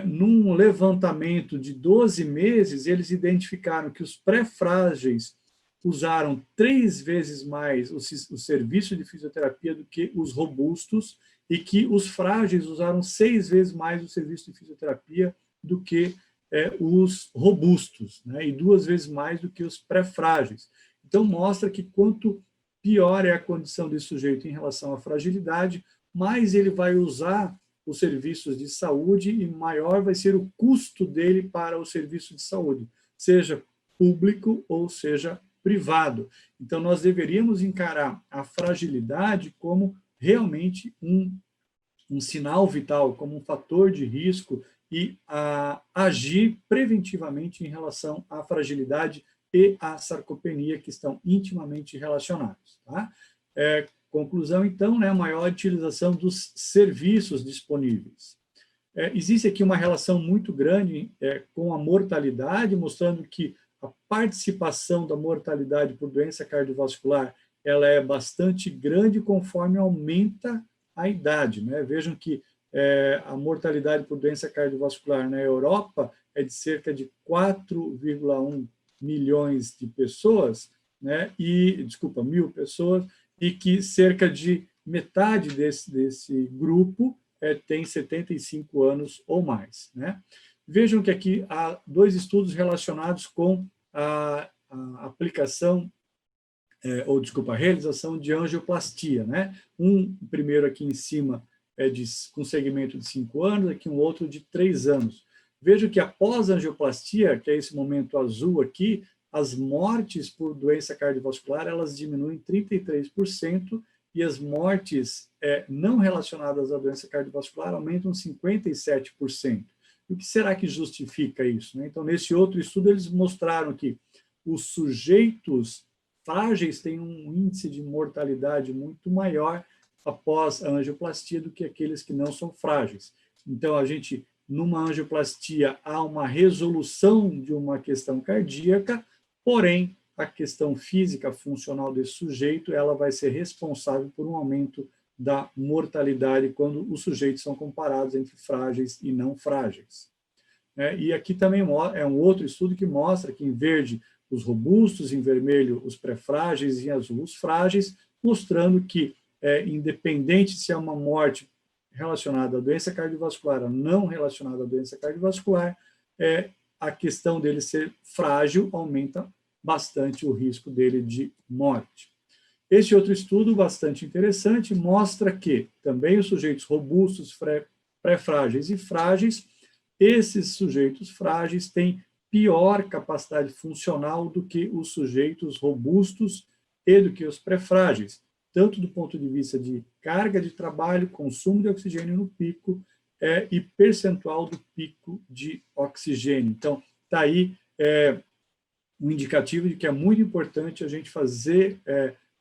Num levantamento de 12 meses, eles identificaram que os pré-frágeis usaram 3 vezes mais o serviço de fisioterapia do que os robustos, e que os frágeis usaram 6 vezes mais o serviço de fisioterapia do que os robustos, né? E 2 vezes mais do que os pré-frágeis. Então, mostra que quanto pior é a condição desse sujeito em relação à fragilidade, mais ele vai usar os serviços de saúde e maior vai ser o custo dele para o serviço de saúde, seja público ou seja privado. Então, nós deveríamos encarar a fragilidade como realmente um sinal vital, como um fator de risco e agir preventivamente em relação à fragilidade e à sarcopenia, que estão intimamente relacionados. Tá? Conclusão, então, né, maior utilização dos serviços disponíveis. Existe aqui uma relação muito grande com a mortalidade, mostrando que a participação da mortalidade por doença cardiovascular ela é bastante grande conforme aumenta a idade. Né? Vejam que a mortalidade por doença cardiovascular na Europa é de cerca de 4,1 milhões de pessoas, né? Mil pessoas, e que cerca de metade desse grupo tem 75 anos ou mais. Né? Vejam que aqui há 2 estudos relacionados com a aplicação, a realização de angioplastia. Né? Primeiro aqui em cima com segmento de 5 anos, aqui um outro de 3 anos. Vejam que após a angioplastia, que é esse momento azul aqui, as mortes por doença cardiovascular, elas diminuem 33%, e as mortes não relacionadas à doença cardiovascular aumentam 57%. E o que será que justifica isso? Né? Então, nesse outro estudo, eles mostraram que os sujeitos frágeis têm um índice de mortalidade muito maior após a angioplastia do que aqueles que não são frágeis. Então, numa angioplastia, há uma resolução de uma questão cardíaca, porém, a questão física funcional desse sujeito, ela vai ser responsável por um aumento da mortalidade quando os sujeitos são comparados entre frágeis e não frágeis. E aqui também é um outro estudo que mostra que em verde os robustos, em vermelho os pré-frágeis e em azul os frágeis, mostrando que, independente se é uma morte relacionada à doença cardiovascular ou não relacionada à doença cardiovascular, a questão dele ser frágil aumenta bastante o risco dele de morte. Este outro estudo, bastante interessante, mostra que também os sujeitos robustos, pré-frágeis e frágeis, esses sujeitos frágeis têm pior capacidade funcional do que os sujeitos robustos e do que os pré-frágeis, tanto do ponto de vista de carga de trabalho, consumo de oxigênio no pico e percentual do pico de oxigênio. Então, está aí um indicativo de que é muito importante a gente fazer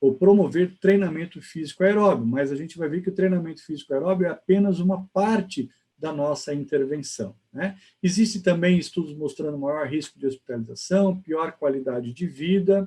ou promover treinamento físico aeróbio, mas a gente vai ver que o treinamento físico aeróbio é apenas uma parte da nossa intervenção. Né? Existem também estudos mostrando maior risco de hospitalização, pior qualidade de vida,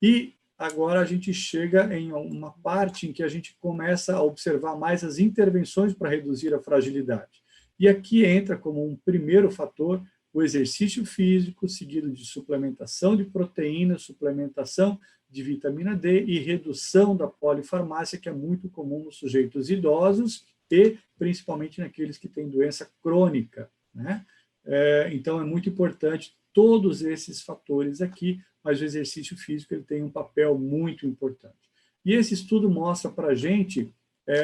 e agora a gente chega em uma parte em que a gente começa a observar mais as intervenções para reduzir a fragilidade. E aqui entra como um primeiro fator o exercício físico, seguido de suplementação de proteína, suplementação de vitamina D e redução da polifarmácia, que é muito comum nos sujeitos idosos e principalmente naqueles que têm doença crônica. Né? Então, é muito importante todos esses fatores aqui, mas o exercício físico ele tem um papel muito importante. E esse estudo mostra para a gente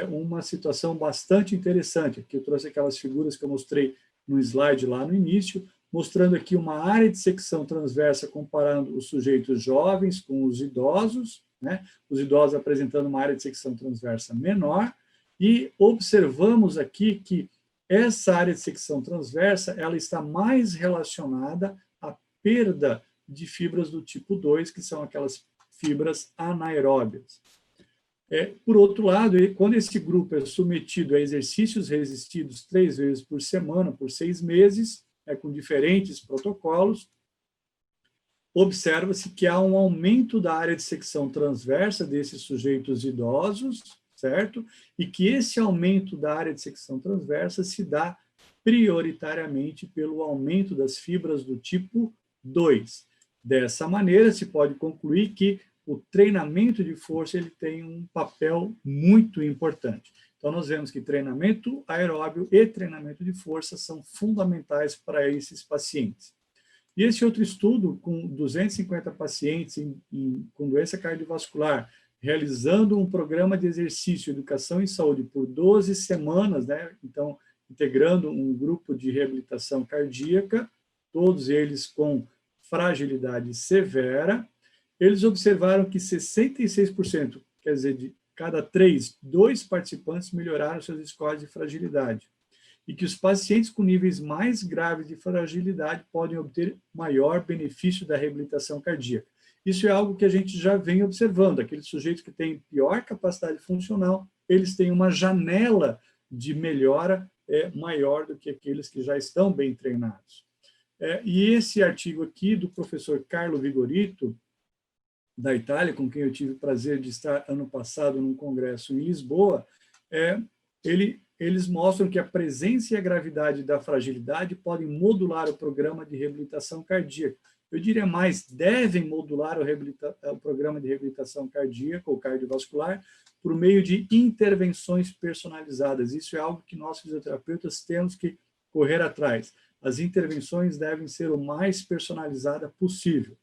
uma situação bastante interessante. Aqui eu trouxe aquelas figuras que eu mostrei no slide lá no início, mostrando aqui uma área de secção transversa comparando os sujeitos jovens com os idosos, né? Os idosos apresentando uma área de secção transversa menor, e observamos aqui que essa área de secção transversa ela está mais relacionada à perda de fibras do tipo 2, que são aquelas fibras anaeróbias. Por outro lado, quando esse grupo é submetido a exercícios resistidos 3 vezes por semana, por 6 meses, com diferentes protocolos, observa-se que há um aumento da área de secção transversa desses sujeitos idosos, certo? E que esse aumento da área de secção transversa se dá prioritariamente pelo aumento das fibras do tipo 2. Dessa maneira, se pode concluir que o treinamento de força ele tem um papel muito importante. Então, nós vemos que treinamento aeróbio e treinamento de força são fundamentais para esses pacientes. E esse outro estudo, com 250 pacientes com doença cardiovascular, realizando um programa de exercício, educação e saúde por 12 semanas, né? Então, integrando um grupo de reabilitação cardíaca, todos eles com fragilidade severa, eles observaram que 66%, quer dizer, de cada 3, 2 participantes melhoraram seus scores de fragilidade, e que os pacientes com níveis mais graves de fragilidade podem obter maior benefício da reabilitação cardíaca. Isso é algo que a gente já vem observando. Aqueles sujeitos que têm pior capacidade funcional, eles têm uma janela de melhora maior do que aqueles que já estão bem treinados. E esse artigo aqui do professor Carlo Vigorito, da Itália, com quem eu tive o prazer de estar ano passado num congresso em Lisboa, eles mostram que a presença e a gravidade da fragilidade podem modular o programa de reabilitação cardíaca. Eu diria mais, devem modular o programa de reabilitação cardíaca ou cardiovascular por meio de intervenções personalizadas. Isso é algo que nós, fisioterapeutas, temos que correr atrás. As intervenções devem ser o mais personalizada possível.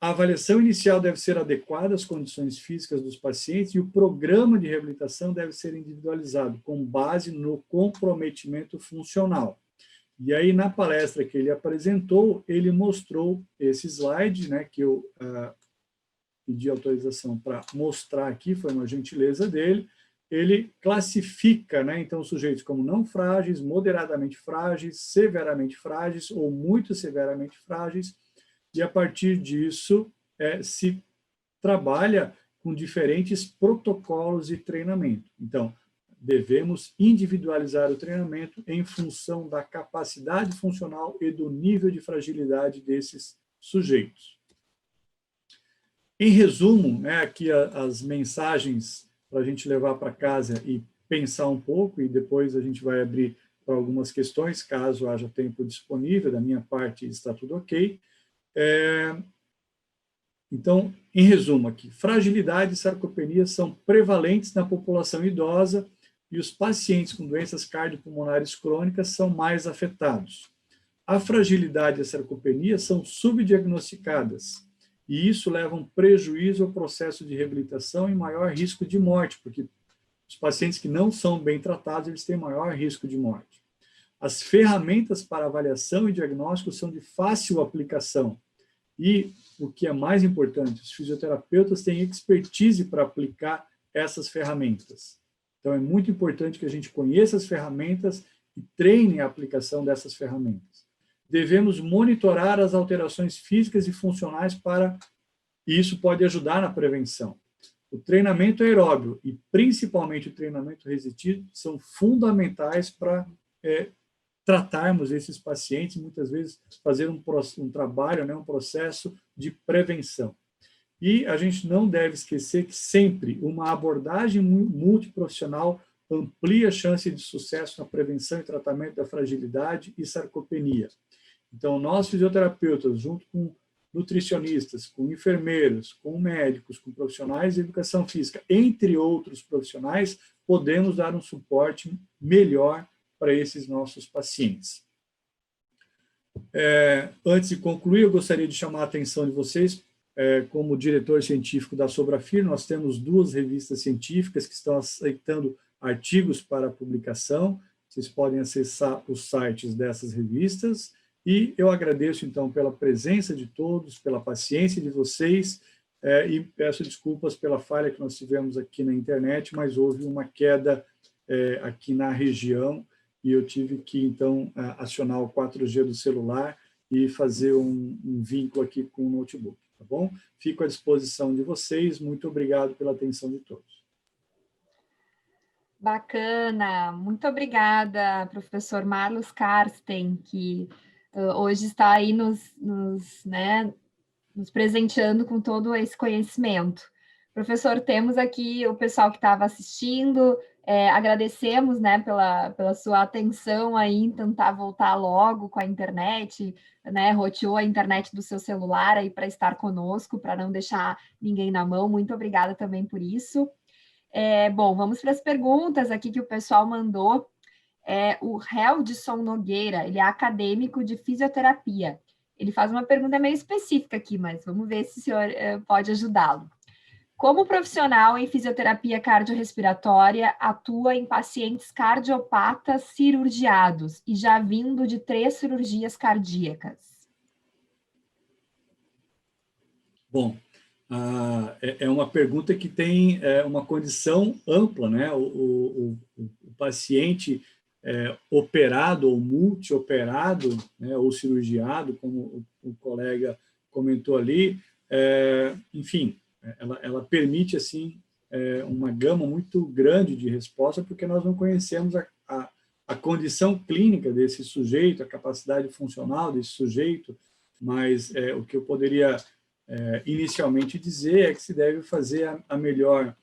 A avaliação inicial deve ser adequada às condições físicas dos pacientes e o programa de reabilitação deve ser individualizado, com base no comprometimento funcional. E aí, na palestra que ele apresentou, ele mostrou esse slide, né, que eu pedi autorização para mostrar aqui, foi uma gentileza dele. Ele classifica, né, então, sujeitos como não frágeis, moderadamente frágeis, severamente frágeis ou muito severamente frágeis, e a partir disso se trabalha com diferentes protocolos de treinamento. Então, devemos individualizar o treinamento em função da capacidade funcional e do nível de fragilidade desses sujeitos. Em resumo, né, aqui as mensagens para a gente levar para casa e pensar um pouco, e depois a gente vai abrir para algumas questões, caso haja tempo disponível. Da minha parte está tudo ok. Então, em resumo aqui, fragilidade e sarcopenia são prevalentes na população idosa e os pacientes com doenças cardiopulmonares crônicas são mais afetados. A fragilidade e a sarcopenia são subdiagnosticadas e isso leva a um prejuízo ao processo de reabilitação e maior risco de morte, porque os pacientes que não são bem tratados, eles têm maior risco de morte. As ferramentas para avaliação e diagnóstico são de fácil aplicação. E, o que é mais importante, os fisioterapeutas têm expertise para aplicar essas ferramentas. Então, é muito importante que a gente conheça as ferramentas e treine a aplicação dessas ferramentas. Devemos monitorar as alterações físicas e funcionais e isso pode ajudar na prevenção. O treinamento aeróbio e, principalmente, o treinamento resistido são fundamentais para tratarmos esses pacientes, muitas vezes fazer um trabalho, né, um processo de prevenção. E a gente não deve esquecer que sempre uma abordagem multiprofissional amplia a chance de sucesso na prevenção e tratamento da fragilidade e sarcopenia. Então, nós fisioterapeutas, junto com nutricionistas, com enfermeiros, com médicos, com profissionais de educação física, entre outros profissionais, podemos dar um suporte melhor para esses nossos pacientes. Antes de concluir, eu gostaria de chamar a atenção de vocês, como diretor científico da Sobrafir, nós temos 2 revistas científicas que estão aceitando artigos para publicação. Vocês podem acessar os sites dessas revistas. E eu agradeço, então, pela presença de todos, pela paciência de vocês, e peço desculpas pela falha que nós tivemos aqui na internet, mas houve uma queda aqui na região, e eu tive que, então, acionar o 4G do celular e fazer um vínculo aqui com o notebook, tá bom? Fico à disposição de vocês, muito obrigado pela atenção de todos. Bacana, muito obrigada, professor Marlos Karsten, que hoje está aí nos presenteando com todo esse conhecimento. Professor, temos aqui o pessoal que estava assistindo, agradecemos, né, pela sua atenção aí em tentar voltar logo com a internet, né, roteou a internet do seu celular aí para estar conosco, para não deixar ninguém na mão. Muito obrigada também por isso. Bom, vamos para as perguntas aqui que o pessoal mandou. O Heldson Nogueira, ele é acadêmico de fisioterapia. Ele faz uma pergunta meio específica aqui, mas vamos ver se o senhor pode ajudá-lo. Como profissional em fisioterapia cardiorrespiratória, atua em pacientes cardiopatas cirurgiados e já vindo de 3 cirurgias cardíacas? Bom, é uma pergunta que tem uma condição ampla, né? O paciente operado ou multioperado, né, ou cirurgiado, como o colega comentou ali, enfim, ela permite, assim, uma gama muito grande de resposta, porque nós não conhecemos a condição clínica desse sujeito, a capacidade funcional desse sujeito, mas o que eu poderia inicialmente dizer é que se deve fazer a melhor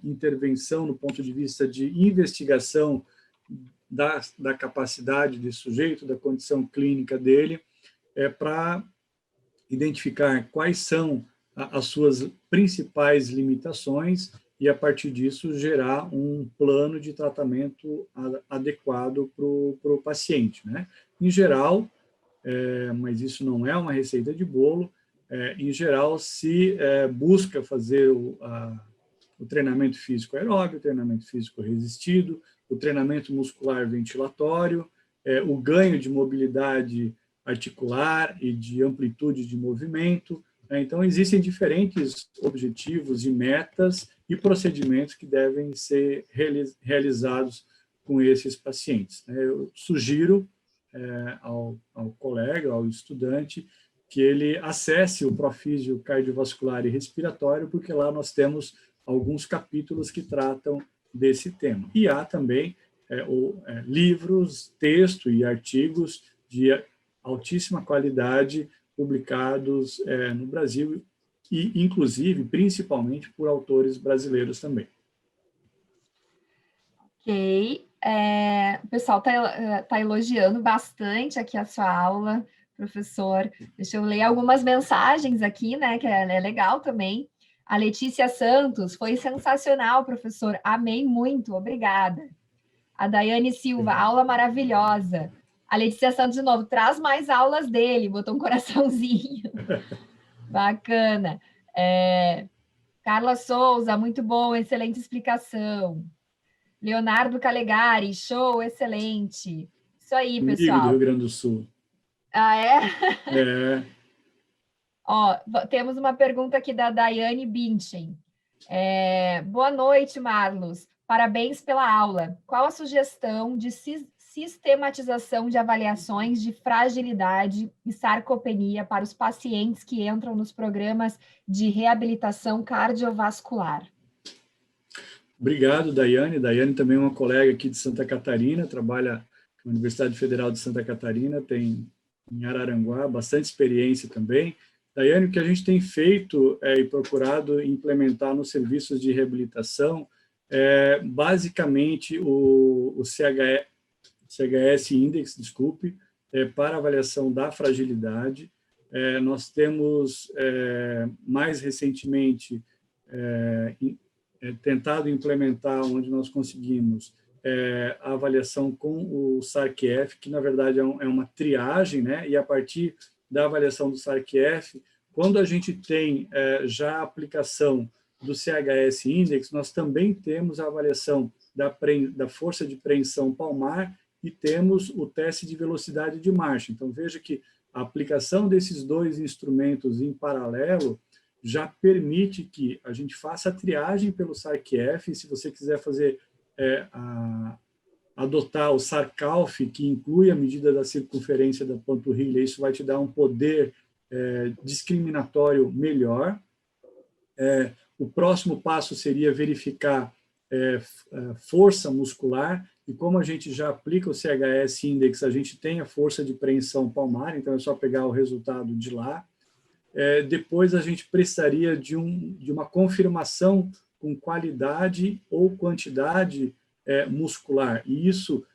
intervenção no ponto de vista de investigação da capacidade desse sujeito, da condição clínica dele, para identificar quais são as suas principais limitações e, a partir disso, gerar um plano de tratamento adequado para o paciente, né? Em geral, mas isso não é uma receita de bolo, em geral, se busca fazer o treinamento físico aeróbio, o treinamento físico resistido, o treinamento muscular ventilatório, o ganho de mobilidade articular e de amplitude de movimento. Então, existem diferentes objetivos e metas e procedimentos que devem ser realizados com esses pacientes. Eu sugiro ao colega, ao estudante, que ele acesse o Profísio Cardiovascular e Respiratório, porque lá nós temos alguns capítulos que tratam desse tema. E há também livros, texto e artigos de altíssima qualidade publicados no Brasil e, inclusive, principalmente por autores brasileiros também. Ok. O pessoal tá elogiando bastante aqui a sua aula, professor. Deixa eu ler algumas mensagens aqui, né, que é legal também. A Letícia Santos, foi sensacional, professor. Amei muito, obrigada. A Daiane Silva, aula maravilhosa. A Letícia Santos, de novo, traz mais aulas dele, botou um coraçãozinho. Bacana. Carla Souza, muito bom, excelente explicação. Leonardo Calegari, show, excelente. Isso aí, pessoal. Amigo do Rio Grande do Sul. Ah, é? É. Ó, temos uma pergunta aqui da Daiane Binchen. Boa noite, Marlos. Parabéns pela aula. Qual a sugestão de sistematização de avaliações de fragilidade e sarcopenia para os pacientes que entram nos programas de reabilitação cardiovascular? Obrigado, Daiane. Daiane também é uma colega aqui de Santa Catarina, trabalha na Universidade Federal de Santa Catarina, tem em Araranguá, bastante experiência também. Daiane, o que a gente tem feito e procurado implementar nos serviços de reabilitação é basicamente o CHS Index, para avaliação da fragilidade. Nós temos, mais recentemente, tentado implementar, onde nós conseguimos, a avaliação com o SARC-F, que, na verdade, é uma triagem, né? E, a partir da avaliação do SARC-F, quando a gente tem já a aplicação do CHS Index, nós também temos a avaliação da força de preensão palmar e temos o teste de velocidade de marcha. Então, veja que a aplicação desses dois instrumentos em paralelo já permite que a gente faça a triagem pelo SARC-F, e se você quiser fazer adotar o SARC-ALF, que inclui a medida da circunferência da panturrilha, isso vai te dar um poder discriminatório melhor. O próximo passo seria verificar força muscular, e como a gente já aplica o CHS Index, a gente tem a força de preensão palmar, então é só pegar o resultado de lá. Depois a gente precisaria de uma confirmação com qualidade ou quantidade muscular, e isso,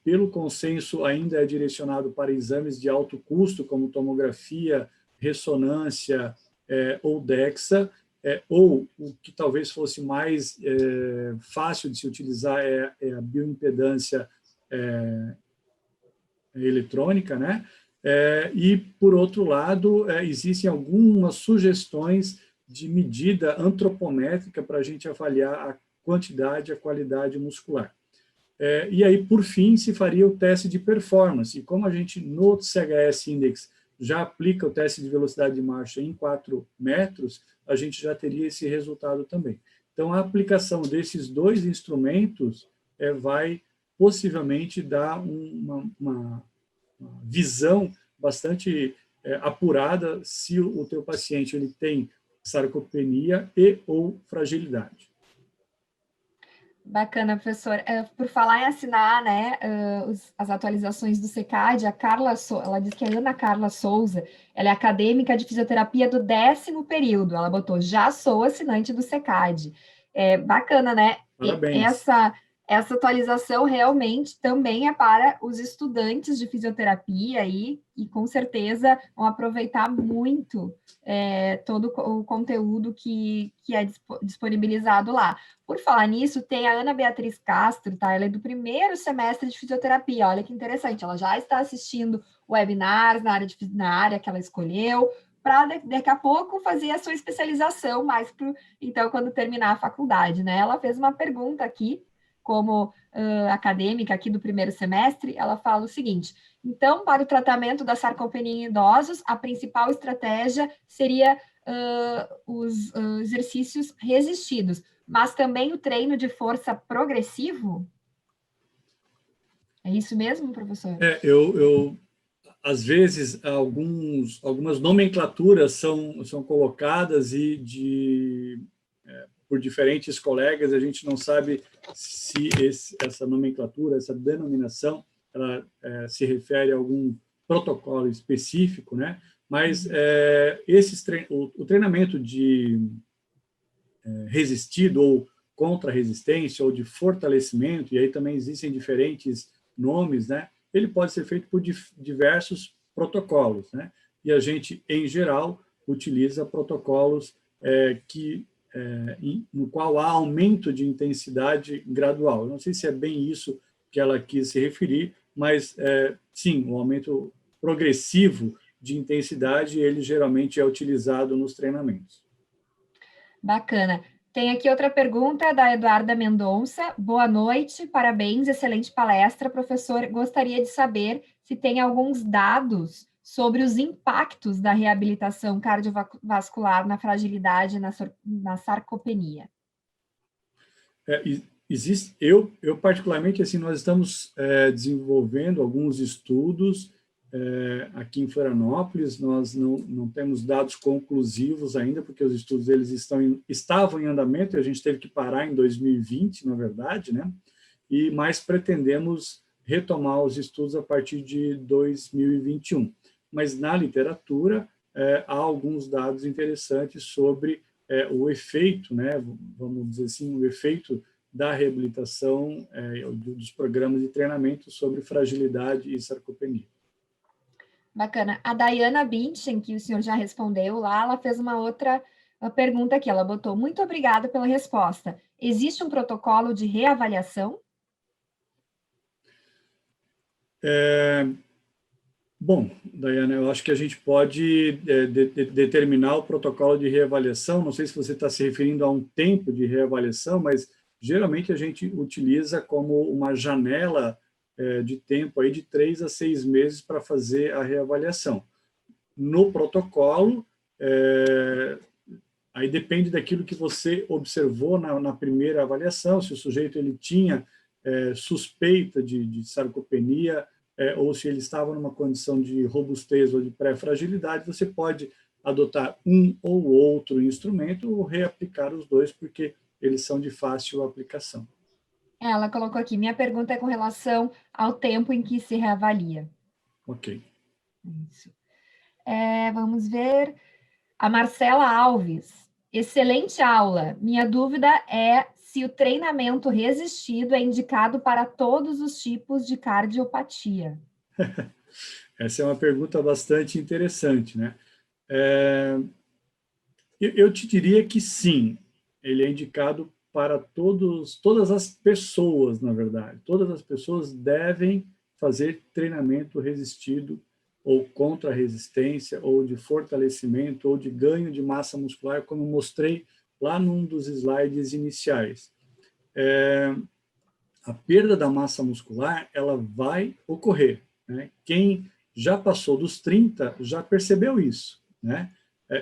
pelo consenso, ainda é direcionado para exames de alto custo, como tomografia, ressonância ou DEXA, ou o que talvez fosse mais fácil de se utilizar é a bioimpedância eletrônica, né? E, por outro lado, existem algumas sugestões de medida antropométrica para a gente avaliar a quantidade e a qualidade muscular. E aí, por fim, se faria o teste de performance. E como a gente, no CHS Index, já aplica o teste de velocidade de marcha em 4 metros, a gente já teria esse resultado também. Então, a aplicação desses dois instrumentos vai possivelmente dar uma visão bastante apurada se o teu paciente ele tem sarcopenia e ou fragilidade. Bacana, professor. Por falar em assinar, né, as atualizações do SECAD, a Carla, ela diz que a Ana Carla Souza, ela é acadêmica de fisioterapia do 10º período. Ela botou, já sou assinante do SECAD. Bacana, né? Parabéns. Essa atualização realmente também é para os estudantes de fisioterapia e com certeza vão aproveitar muito todo o conteúdo que é disponibilizado lá. Por falar nisso, tem a Ana Beatriz Castro, tá? Ela é do 1º semestre de fisioterapia. Olha que interessante, ela já está assistindo webinars na área que ela escolheu, para daqui a pouco fazer a sua especialização então, quando terminar a faculdade, né? Ela fez uma pergunta aqui, como acadêmica aqui do 1º semestre, ela fala o seguinte: então, para o tratamento da sarcopenia em idosos, a principal estratégia seria os exercícios resistidos, mas também o treino de força progressivo? É isso mesmo, professor? Às vezes, algumas nomenclaturas são colocadas por diferentes colegas, a gente não sabe se essa nomenclatura, essa denominação, ela se refere a algum protocolo específico, né? Mas o treinamento de resistido ou contra-resistência ou de fortalecimento, e aí também existem diferentes nomes, né? Ele pode ser feito por diversos protocolos, né? E a gente, em geral, utiliza protocolos no qual há aumento de intensidade gradual. Eu não sei se é bem isso que ela quis se referir, mas, sim, o aumento progressivo de intensidade, ele geralmente é utilizado nos treinamentos. Bacana. Tem aqui outra pergunta da Eduarda Mendonça. Boa noite, parabéns, excelente palestra, professor. Gostaria de saber se tem alguns dados sobre os impactos da reabilitação cardiovascular na fragilidade na sarcopenia. Eu particularmente, assim, nós estamos desenvolvendo alguns estudos aqui em Florianópolis. Nós não temos dados conclusivos ainda, porque os estudos eles estavam em andamento e a gente teve que parar em 2020, na verdade, né? Mas pretendemos retomar os estudos a partir de 2021. Mas na literatura há alguns dados interessantes sobre o efeito, né? Vamos dizer assim, o efeito da reabilitação dos programas de treinamento sobre fragilidade e sarcopenia. Bacana. A Dayana Binchen, que o senhor já respondeu lá, ela fez uma outra pergunta aqui. Ela botou: muito obrigada pela resposta. Existe um protocolo de reavaliação? Bom, Dayana, eu acho que a gente pode determinar o protocolo de reavaliação. Não sei se você está se referindo a um tempo de reavaliação, mas geralmente a gente utiliza como uma janela de tempo aí de 3 a 6 meses para fazer a reavaliação. No protocolo, aí depende daquilo que você observou na primeira avaliação, se o sujeito ele tinha suspeita de sarcopenia, ou se ele estava numa condição de robustez ou de pré-fragilidade, você pode adotar um ou outro instrumento ou reaplicar os dois, porque eles são de fácil aplicação. Ela colocou aqui: minha pergunta é com relação ao tempo em que se reavalia. Ok. Isso. Vamos ver. A Marcela Alves: excelente aula. Minha dúvida é se o treinamento resistido é indicado para todos os tipos de cardiopatia. Essa é uma pergunta bastante interessante, né? Eu te diria que sim, ele é indicado para todas as pessoas, na verdade. Todas as pessoas devem fazer treinamento resistido ou contra resistência, ou de fortalecimento, ou de ganho de massa muscular, como mostrei lá num dos slides iniciais. A perda da massa muscular, ela vai ocorrer, né? Quem já passou dos 30, já percebeu isso, né?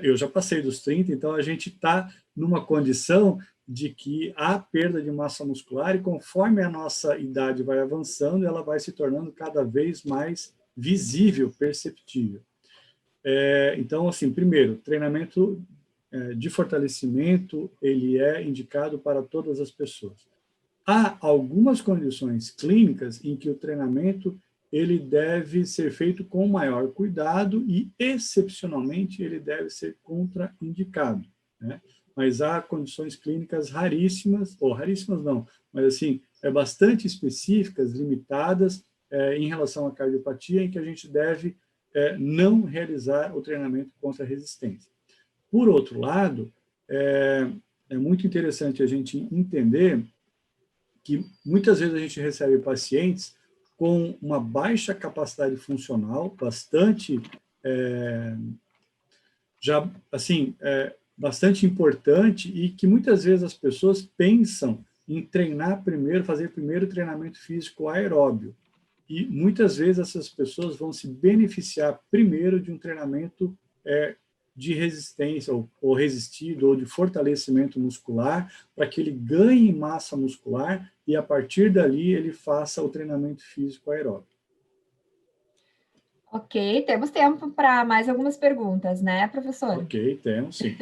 Eu já passei dos 30, então a gente está numa condição de que há perda de massa muscular e conforme a nossa idade vai avançando, ela vai se tornando cada vez mais visível, perceptível. Então, assim, primeiro, treinamento de fortalecimento, ele é indicado para todas as pessoas. Há algumas condições clínicas em que o treinamento ele deve ser feito com maior cuidado e, excepcionalmente, ele deve ser contraindicado, né? Mas há condições clínicas raríssimas, ou raríssimas não, mas assim, bastante específicas, limitadas, em relação à cardiopatia, em que a gente deve não realizar o treinamento contra a resistência. Por outro lado, é muito interessante a gente entender que muitas vezes a gente recebe pacientes com uma baixa capacidade funcional, bastante, já assim, bastante importante, e que muitas vezes as pessoas pensam em treinar primeiro, fazer primeiro treinamento físico aeróbio. E muitas vezes essas pessoas vão se beneficiar primeiro de um treinamento de resistência, ou resistido, ou de fortalecimento muscular, para que ele ganhe massa muscular e, a partir dali, ele faça o treinamento físico aeróbico. Ok, temos tempo para mais algumas perguntas, né, professor? Ok, temos sim.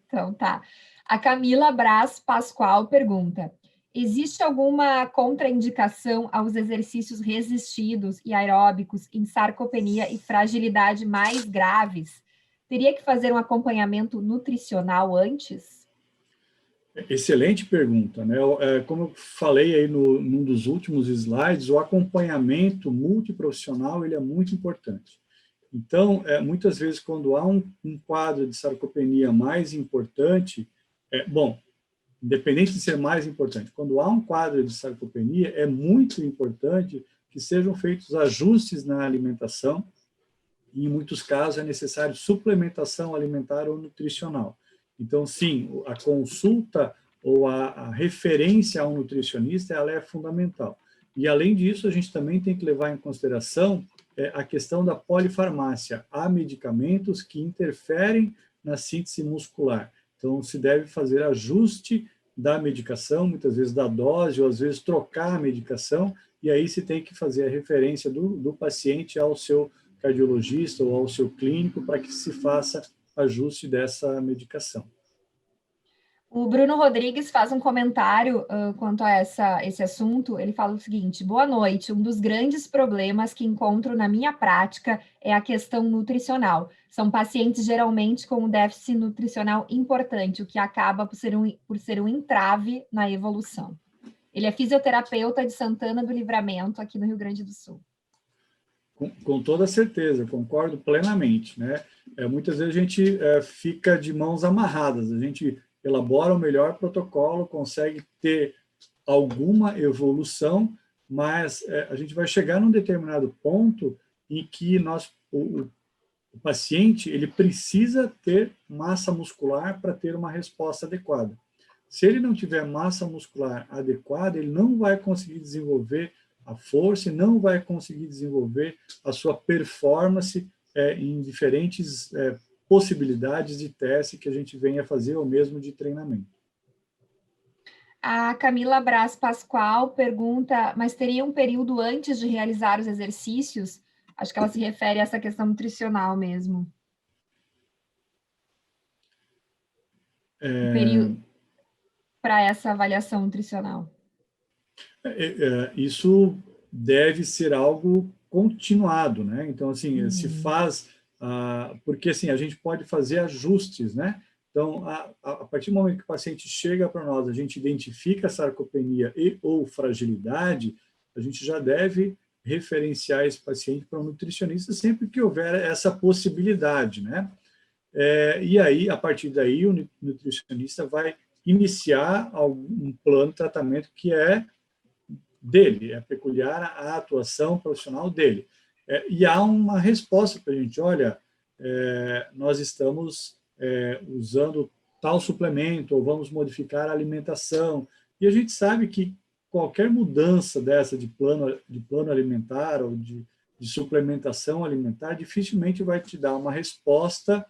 Então, tá. A Camila Braz Pascoal pergunta: existe alguma contraindicação aos exercícios resistidos e aeróbicos em sarcopenia e fragilidade mais graves? Teria que fazer um acompanhamento nutricional antes? Excelente pergunta, né? Como eu falei aí num dos últimos slides, o acompanhamento multiprofissional ele é muito importante. Então, muitas vezes, quando há um quadro de sarcopenia mais importante, bom, independente de ser mais importante, quando há um quadro de sarcopenia, é muito importante que sejam feitos ajustes na alimentação, e em muitos casos é necessário suplementação alimentar ou nutricional. Então, sim, a consulta ou a referência a um nutricionista, ela é fundamental. E, além disso, a gente também tem que levar em consideração a questão da polifarmácia. Há medicamentos que interferem na síntese muscular. Então, se deve fazer ajuste da medicação, muitas vezes da dose, ou às vezes trocar a medicação, e aí se tem que fazer a referência do paciente ao seu cardiologista ou ao seu clínico para que se faça ajuste dessa medicação. O Bruno Rodrigues faz um comentário quanto a esse assunto. Ele fala o seguinte: boa noite. Um dos grandes problemas que encontro na minha prática é a questão nutricional. São pacientes geralmente com um déficit nutricional importante, o que acaba por ser um entrave na evolução. Ele é fisioterapeuta de Santana do Livramento, aqui no Rio Grande do Sul. Com toda certeza, concordo plenamente, né? Muitas vezes a gente fica de mãos amarradas, a gente elabora o melhor protocolo, consegue ter alguma evolução, mas a gente vai chegar num determinado ponto em que o paciente ele precisa ter massa muscular para ter uma resposta adequada. Se ele não tiver massa muscular adequada, ele não vai conseguir desenvolver a força e não vai conseguir desenvolver a sua performance em diferentes possibilidades de teste que a gente venha fazer, ou mesmo de treinamento. A Camila Braz Pascoal pergunta, mas teria um período antes de realizar os exercícios? Acho que ela se refere a essa questão nutricional mesmo. Um período para essa avaliação nutricional. Isso deve ser algo continuado, né? Então, assim, se faz... porque, assim, a gente pode fazer ajustes, né? Então, a partir do momento que o paciente chega para nós, a gente identifica a sarcopenia e ou fragilidade, a gente já deve referenciar esse paciente para um nutricionista sempre que houver essa possibilidade, né? E aí, a partir daí, o nutricionista vai iniciar um plano de tratamento que é dele, é peculiar à atuação profissional dele. E há uma resposta para a gente: olha, nós estamos usando tal suplemento, ou vamos modificar a alimentação. E a gente sabe que qualquer mudança dessa de plano alimentar ou de de suplementação alimentar, dificilmente vai te dar uma resposta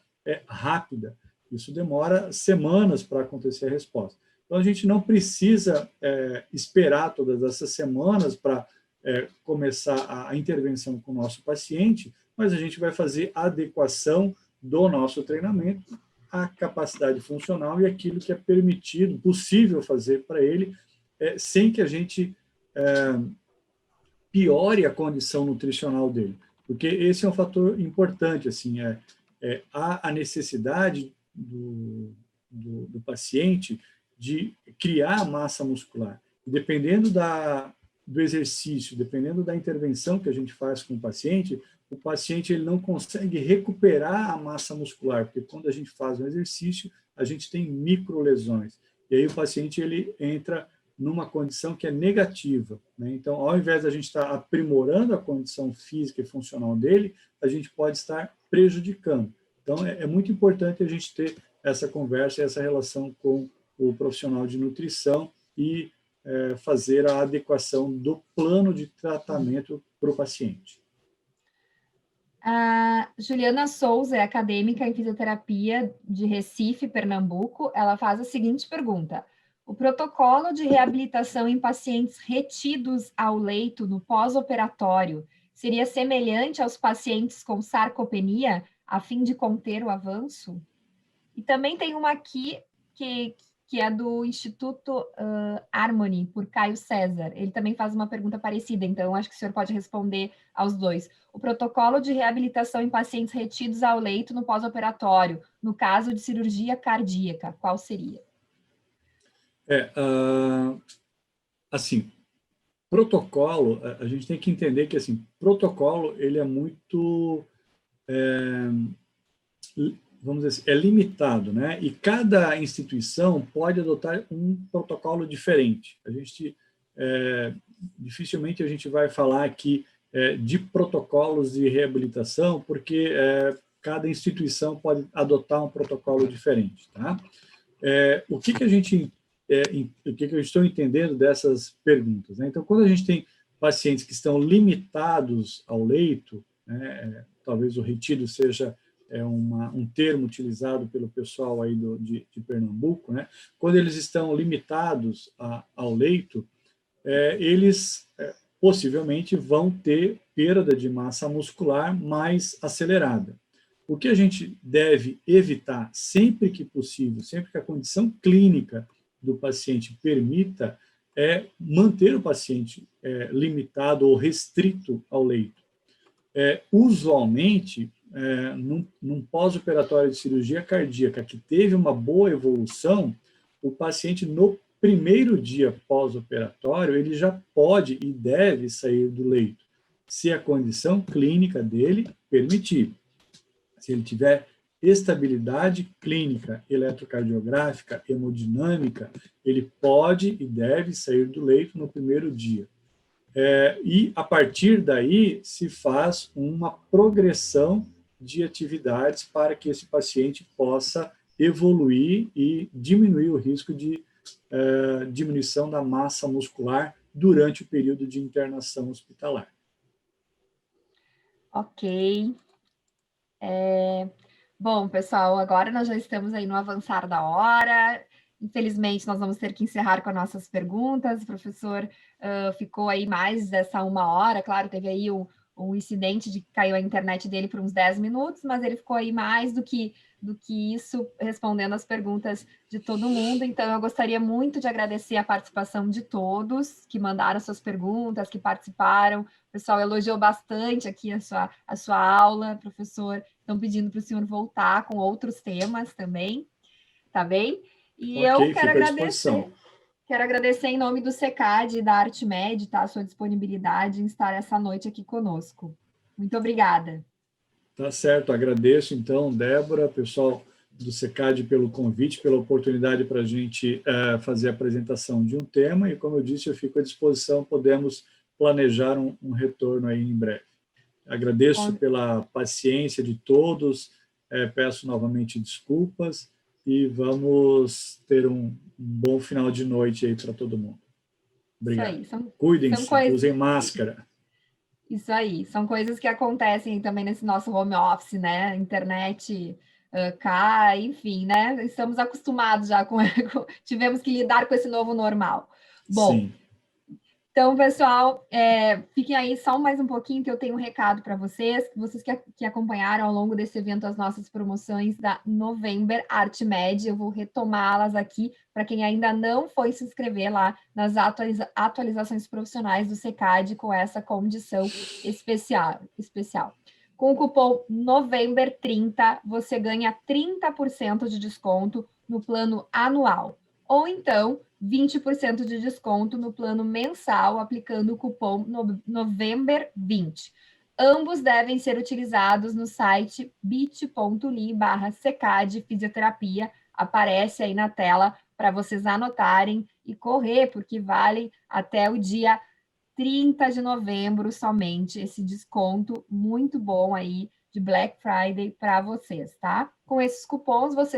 rápida. Isso demora semanas para acontecer a resposta. Então, a gente não precisa esperar todas essas semanas para começar a intervenção com o nosso paciente, mas a gente vai fazer a adequação do nosso treinamento à capacidade funcional e aquilo que é permitido, possível fazer para ele, sem que a gente piore a condição nutricional dele. Porque esse é um fator importante, assim, há a necessidade do paciente de criar massa muscular. Dependendo do exercício, dependendo da intervenção que a gente faz com o paciente ele não consegue recuperar a massa muscular, porque quando a gente faz um exercício, a gente tem microlesões. E aí o paciente ele entra numa condição que é negativa, né? Então, ao invés de a gente estar aprimorando a condição física e funcional dele, a gente pode estar prejudicando. Então, é muito importante a gente ter essa conversa, essa relação com o profissional de nutrição e fazer a adequação do plano de tratamento para o paciente. A Juliana Souza é acadêmica em fisioterapia de Recife, Pernambuco. Ela faz a seguinte pergunta: o protocolo de reabilitação em pacientes retidos ao leito no pós-operatório seria semelhante aos pacientes com sarcopenia, a fim de conter o avanço? E também tem uma aqui que é do Instituto Harmony, por Caio César. Ele também faz uma pergunta parecida, então acho que o senhor pode responder aos dois. O protocolo de reabilitação em pacientes retidos ao leito no pós-operatório, no caso de cirurgia cardíaca, qual seria? Assim, protocolo, a gente tem que entender que, assim, protocolo, ele é muito, vamos dizer assim, limitado, né? E cada instituição pode adotar um protocolo diferente. Dificilmente a gente vai falar aqui de protocolos de reabilitação, porque cada instituição pode adotar um protocolo diferente, tá? O que eu estou entendendo dessas perguntas, né? Então, quando a gente tem pacientes que estão limitados ao leito, né, talvez o retido seja um termo utilizado pelo pessoal aí de Pernambuco, né? Quando eles estão limitados ao leito, eles possivelmente vão ter perda de massa muscular mais acelerada. O que a gente deve evitar sempre que possível, sempre que a condição clínica do paciente permita, é manter o paciente limitado ou restrito ao leito. Usualmente, num pós-operatório de cirurgia cardíaca que teve uma boa evolução, o paciente no primeiro dia pós-operatório, ele já pode e deve sair do leito, se a condição clínica dele permitir. Se ele tiver estabilidade clínica, eletrocardiográfica, hemodinâmica, ele pode e deve sair do leito no primeiro dia. E, a partir daí, se faz uma progressão de atividades para que esse paciente possa evoluir e diminuir o risco de diminuição da massa muscular durante o período de internação hospitalar. Ok. Bom, pessoal, agora nós já estamos aí no avançar da hora. Infelizmente, nós vamos ter que encerrar com as nossas perguntas. O professor ficou aí mais dessa 1 hora. Claro, teve aí um incidente de que caiu a internet dele por uns 10 minutos, mas ele ficou aí mais do que isso, respondendo as perguntas de todo mundo. Então, eu gostaria muito de agradecer a participação de todos que mandaram suas perguntas, que participaram. O pessoal elogiou bastante aqui a sua aula, professor. Estão pedindo para o senhor voltar com outros temas também, tá bem? E okay, eu quero agradecer. Quero agradecer em nome do SECAD e da ArtMed, tá? A sua disponibilidade em estar essa noite aqui conosco. Muito obrigada. Tá certo, agradeço então, Débora, pessoal do SECAD pelo convite, pela oportunidade para a gente fazer a apresentação de um tema, e como eu disse, eu fico à disposição, podemos planejar um retorno aí em breve. Agradeço pela paciência de todos, peço novamente desculpas, e vamos ter um bom final de noite aí para todo mundo. Obrigado. Cuidem-se, usem máscara. Isso aí, são coisas que acontecem também nesse nosso home office, né? Internet cai, enfim, né? Estamos acostumados já tivemos que lidar com esse novo normal. Bom, Sim. Então, pessoal, fiquem aí só mais um pouquinho que eu tenho um recado para vocês que acompanharam ao longo desse evento as nossas promoções da November ArtMed. Eu vou retomá-las aqui para quem ainda não foi se inscrever lá nas atualizações profissionais do SECAD com essa condição especial. Com o cupom November30, você ganha 30% de desconto no plano anual. Ou então, 20% de desconto no plano mensal, aplicando o cupom November20. Ambos devem ser utilizados no site bit.ly/secad fisioterapia. Aparece aí na tela para vocês anotarem e correr, porque vale até o dia 30 de novembro somente esse desconto muito bom aí de Black Friday para vocês, tá? Com esses cupons, você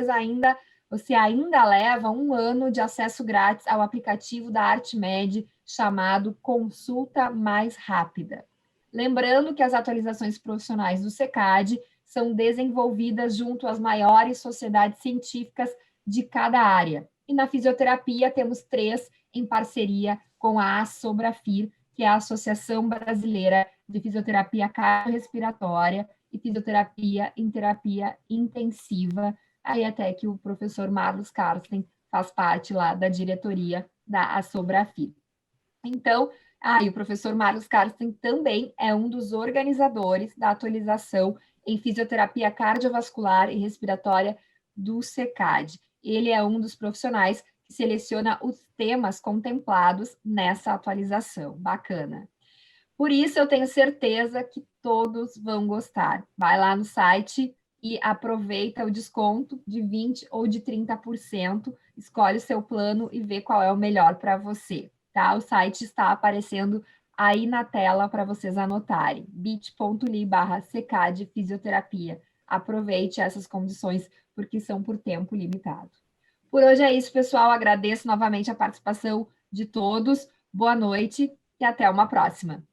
ainda leva 1 ano de acesso grátis ao aplicativo da ArtMed chamado Consulta Mais Rápida. Lembrando que as atualizações profissionais do SECAD são desenvolvidas junto às maiores sociedades científicas de cada área. E na fisioterapia temos 3 em parceria com a Asobrafir, que é a Associação Brasileira de Fisioterapia Cardiorrespiratória e Fisioterapia em Terapia Intensiva, aí até que o professor Marlos Karsten faz parte lá da diretoria da Asobrafir. Então, e o professor Marlos Karsten também é um dos organizadores da atualização em fisioterapia cardiovascular e respiratória do SECAD. Ele é um dos profissionais que seleciona os temas contemplados nessa atualização. Bacana. Por isso, eu tenho certeza que todos vão gostar. Vai lá no site e aproveita o desconto de 20% ou de 30%, escolhe o seu plano e vê qual é o melhor para você, tá? O site está aparecendo aí na tela para vocês anotarem, bit.ly/secad fisioterapia. Aproveite essas condições, porque são por tempo limitado. Por hoje é isso, pessoal. Agradeço novamente a participação de todos. Boa noite e até uma próxima.